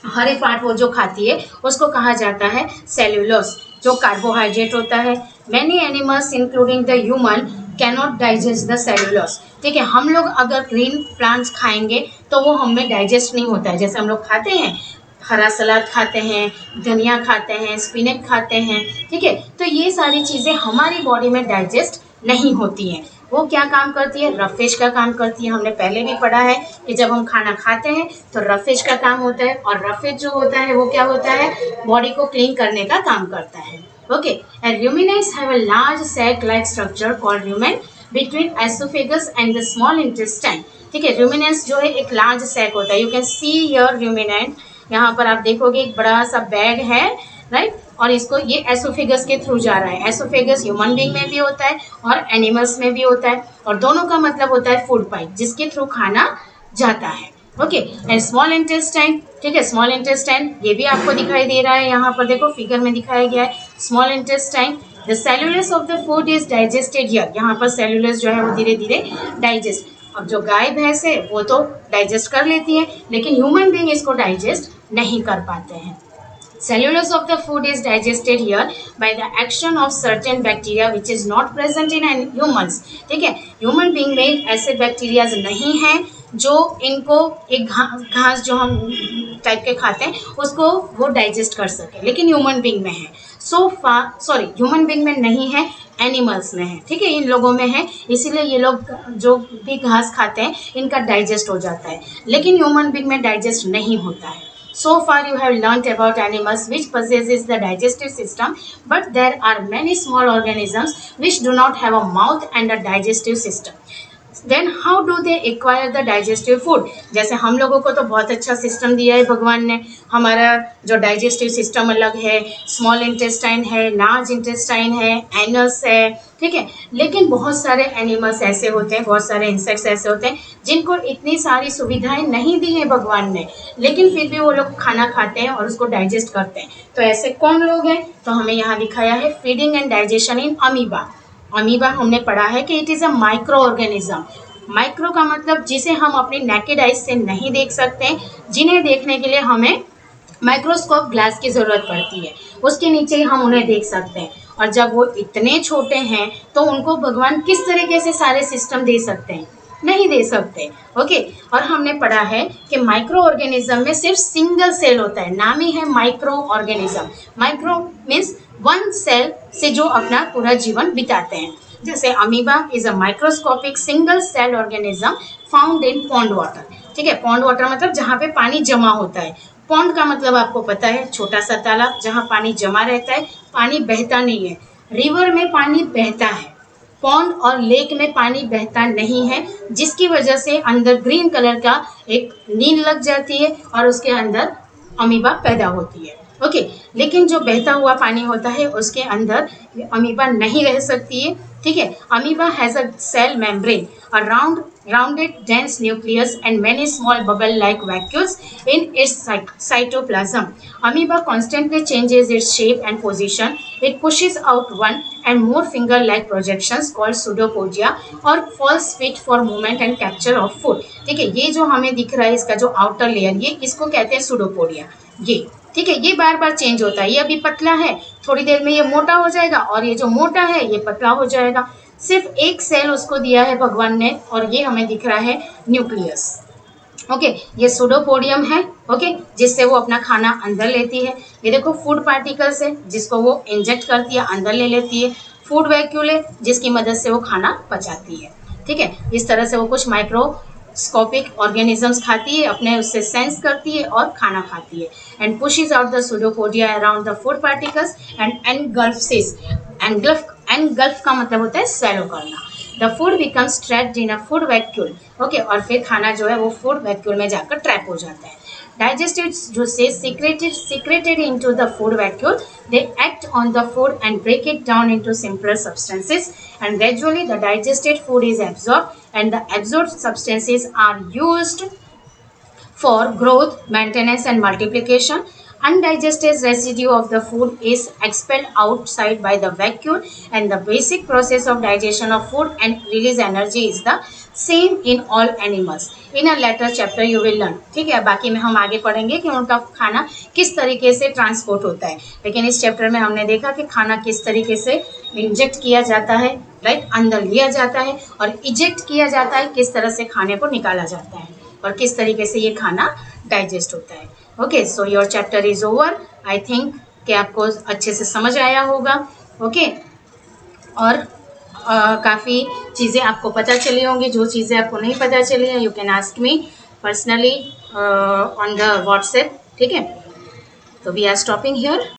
हरे पार्ट वो जो खाती है उसको कहा जाता है सेल्यूलोस, जो कार्बोहाइड्रेट होता है। Many animals including the human cannot digest the cellulose, ठीक है। हम लोग अगर ग्रीन प्लांट्स खाएंगे तो वो हमें डाइजेस्ट नहीं होता है, जैसे हम लोग खाते हैं हरा सलाद खाते हैं, धनिया खाते हैं, स्पिनच खाते हैं, ठीक है। तो ये सारी चीज़ें हमारी बॉडी में डाइजेस्ट नहीं होती हैं। वो क्या काम करती है, रफेज का काम करती है। हमने पहले भी पढ़ा है कि जब हम खाना खाते हैं तो रफेज का काम होता है और रफेज जो होता है वो क्या होता है, बॉडी को क्लीन करने का काम करता है। Okay, and ruminants have a large sac-like structure called rumen between esophagus and the small intestine, ठीक है। ruminants जो है एक लार्ज सैक होता है, you can see your ruminant, यहाँ पर आप देखोगे एक बड़ा सा बैग है, राइट, और इसको ये एसोफेगस के थ्रू जा रहा है। एसोफेगस ह्यूमन बींग में भी होता है और एनिमल्स में भी होता है और दोनों का मतलब होता है फूड पाइप, जिसके थ्रू खाना जाता है। ओके, एंड स्मॉल इंटेस्टाइन, ठीक है। स्मॉल इंटेस्टाइन ये भी आपको दिखाई दे रहा है, यहाँ पर देखो फिगर में दिखाया गया है small intestine. The cellulose of the food is digested here, यहाँ पर सेल्यूलस जो है वो धीरे धीरे डाइजेस्ट। अब जो गाय भैंस है वो तो डाइजेस्ट कर लेती है, लेकिन ह्यूमन बींग इसको डाइजेस्ट नहीं कर पाते हैं। Cellulose of the food is digested here by the action of certain bacteria which is not present in humans, ठीक है। ह्यूमन बींग में ऐसे बैक्टीरियाज नहीं हैं जो इनको एक घास जो हम टाइप के खाते हैं उसको वो डाइजेस्ट कर सके, लेकिन ह्यूमन बींग में है। ह्यूमन बींग में नहीं है, एनिमल्स में है, ठीक है, इन लोगों में है, इसीलिए ये लोग जो भी घास खाते हैं इनका डाइजेस्ट हो जाता है, लेकिन ह्यूमन बींग में डाइजेस्ट नहीं होता है। So far you have learnt about animals which possesses the digestive system, but there are many small organisms which do not have a mouth and a digestive system. Then how do they acquire the digestive food? जैसे हम लोगों को तो बहुत अच्छा सिस्टम दिया है भगवान ने, हमारा जो डाइजेस्टिव सिस्टम अलग है, स्मॉल इंटेस्टाइन है, लार्ज इंटेस्टाइन है, एनस है, ठीक है। लेकिन बहुत सारे एनिमल्स ऐसे होते हैं, बहुत सारे इंसेक्ट्स ऐसे होते हैं जिनको इतनी सारी सुविधाएं नहीं दी है भगवान ने, लेकिन फिर भी वो लोग खाना खाते हैं और उसको डाइजेस्ट करते हैं। तो ऐसे कौन लोग हैं, तो हमें यहाँ दिखाया है feeding and digestion in amoeba. Amoeba हमने पढ़ा है कि it is a micro organism. Micro का मतलब जिसे हम अपनी नेकेड आइज से नहीं देख सकते, जिन्हें देखने के लिए हमें माइक्रोस्कोप ग्लास की ज़रूरत पड़ती है, उसके नीचे ही हम उन्हें देख सकते हैं। और जब वो इतने छोटे हैं तो उनको भगवान किस तरीके से सारे सिस्टम दे सकते हैं? नहीं दे सकते। ओके, और हमने पढ़ा है कि माइक्रो ऑर्गेनिज्म में सिर्फ सिंगल सेल होता है, नाम ही है micro organism. Micro means one cell से जो अपना पूरा जीवन बिताते हैं। जैसे amoeba is a microscopic single cell organism found in pond water. ठीक है, पॉन्ड वाटर मतलब जहाँ पे पानी जमा होता है। पॉन्ड का मतलब आपको पता है, छोटा सा तालाब जहाँ पानी जमा रहता है, पानी बहता नहीं है। रिवर में पानी बहता है, पॉन्ड और लेक में पानी बहता नहीं है, जिसकी वजह से अंदर ग्रीन कलर का एक नील लग जाती है और उसके अंदर अमीबा पैदा होती है। ओके, लेकिन जो बहता हुआ पानी होता है उसके अंदर अमीबा नहीं रह सकती है। ठीक है, amoeba has a cell membrane, a rounded dense nucleus and many small bubble like vacuoles in its cytoplasm. Amoeba constantly changes its shape and position. It pushes out one and more finger like projections called pseudopodia or false feet for movement and capture of food. ठीक है, ये जो हमें दिख रहा है इसका जो आउटर लेयर, ये इसको कहते हैं सुडोपोडिया। ये ठीक है, ये बार बार चेंज होता है। ये अभी पतला है, थोड़ी देर में ये मोटा हो जाएगा, और ये जो मोटा है ये पतला हो जाएगा। सिर्फ एक सेल उसको दिया है भगवान ने, और ये हमें दिख रहा है न्यूक्लियस। ओके, ये सुडोपोडियम है। ओके, जिससे वो अपना खाना अंदर लेती है। ये देखो फूड पार्टिकल्स है जिसको वो इंजेक्ट करती है, अंदर ले लेती है। फूड वैक्यूल है जिसकी मदद से वो खाना पचाती है। ठीक है, इस तरह से वो कुछ माइक्रोस्कोपिक ऑर्गेनिजम्स खाती है, अपने उससे सेंस करती है और खाना खाती है। And pushes out the pseudopodia around the food particles and engulfs. Engulf का मतलब होता है स्वैलो करना। The food becomes trapped in a food vacuole. Okay, और फिर खाना जो है वो फूड वैक्यूल में जाकर ट्रैप हो जाता है। Digestive juices secreted into the food vacuole, they act on the food and break it down into simpler substances, and gradually the digested food is absorbed and the absorbed substances are used for growth, maintenance and multiplication. Undigested residue of the food is expelled outside by the vacuole, and the basic process of digestion of food and release energy is the same in all animals. In a later chapter you will learn. ठीक है, बाकी में हम आगे पढ़ेंगे कि उनका खाना किस तरीके से ट्रांसपोर्ट होता है, लेकिन इस चैप्टर में हमने देखा कि खाना किस तरीके से इंजेक्ट किया जाता है, राइट, अंदर लिया जाता है, और इजेक्ट किया जाता है, किस तरह से खाने को निकाला जाता है, और किस तरीके से ये खाना डाइजेस्ट होता है। Okay, so your chapter is over. I think कि आपको अच्छे से समझ आया होगा। ओके, और काफ़ी चीज़ें आपको पता चली होंगी। जो चीज़ें आपको नहीं पता चली हैं you can ask me personally on the WhatsApp. ठीक है, तो वी आर स्टॉपिंग हियर।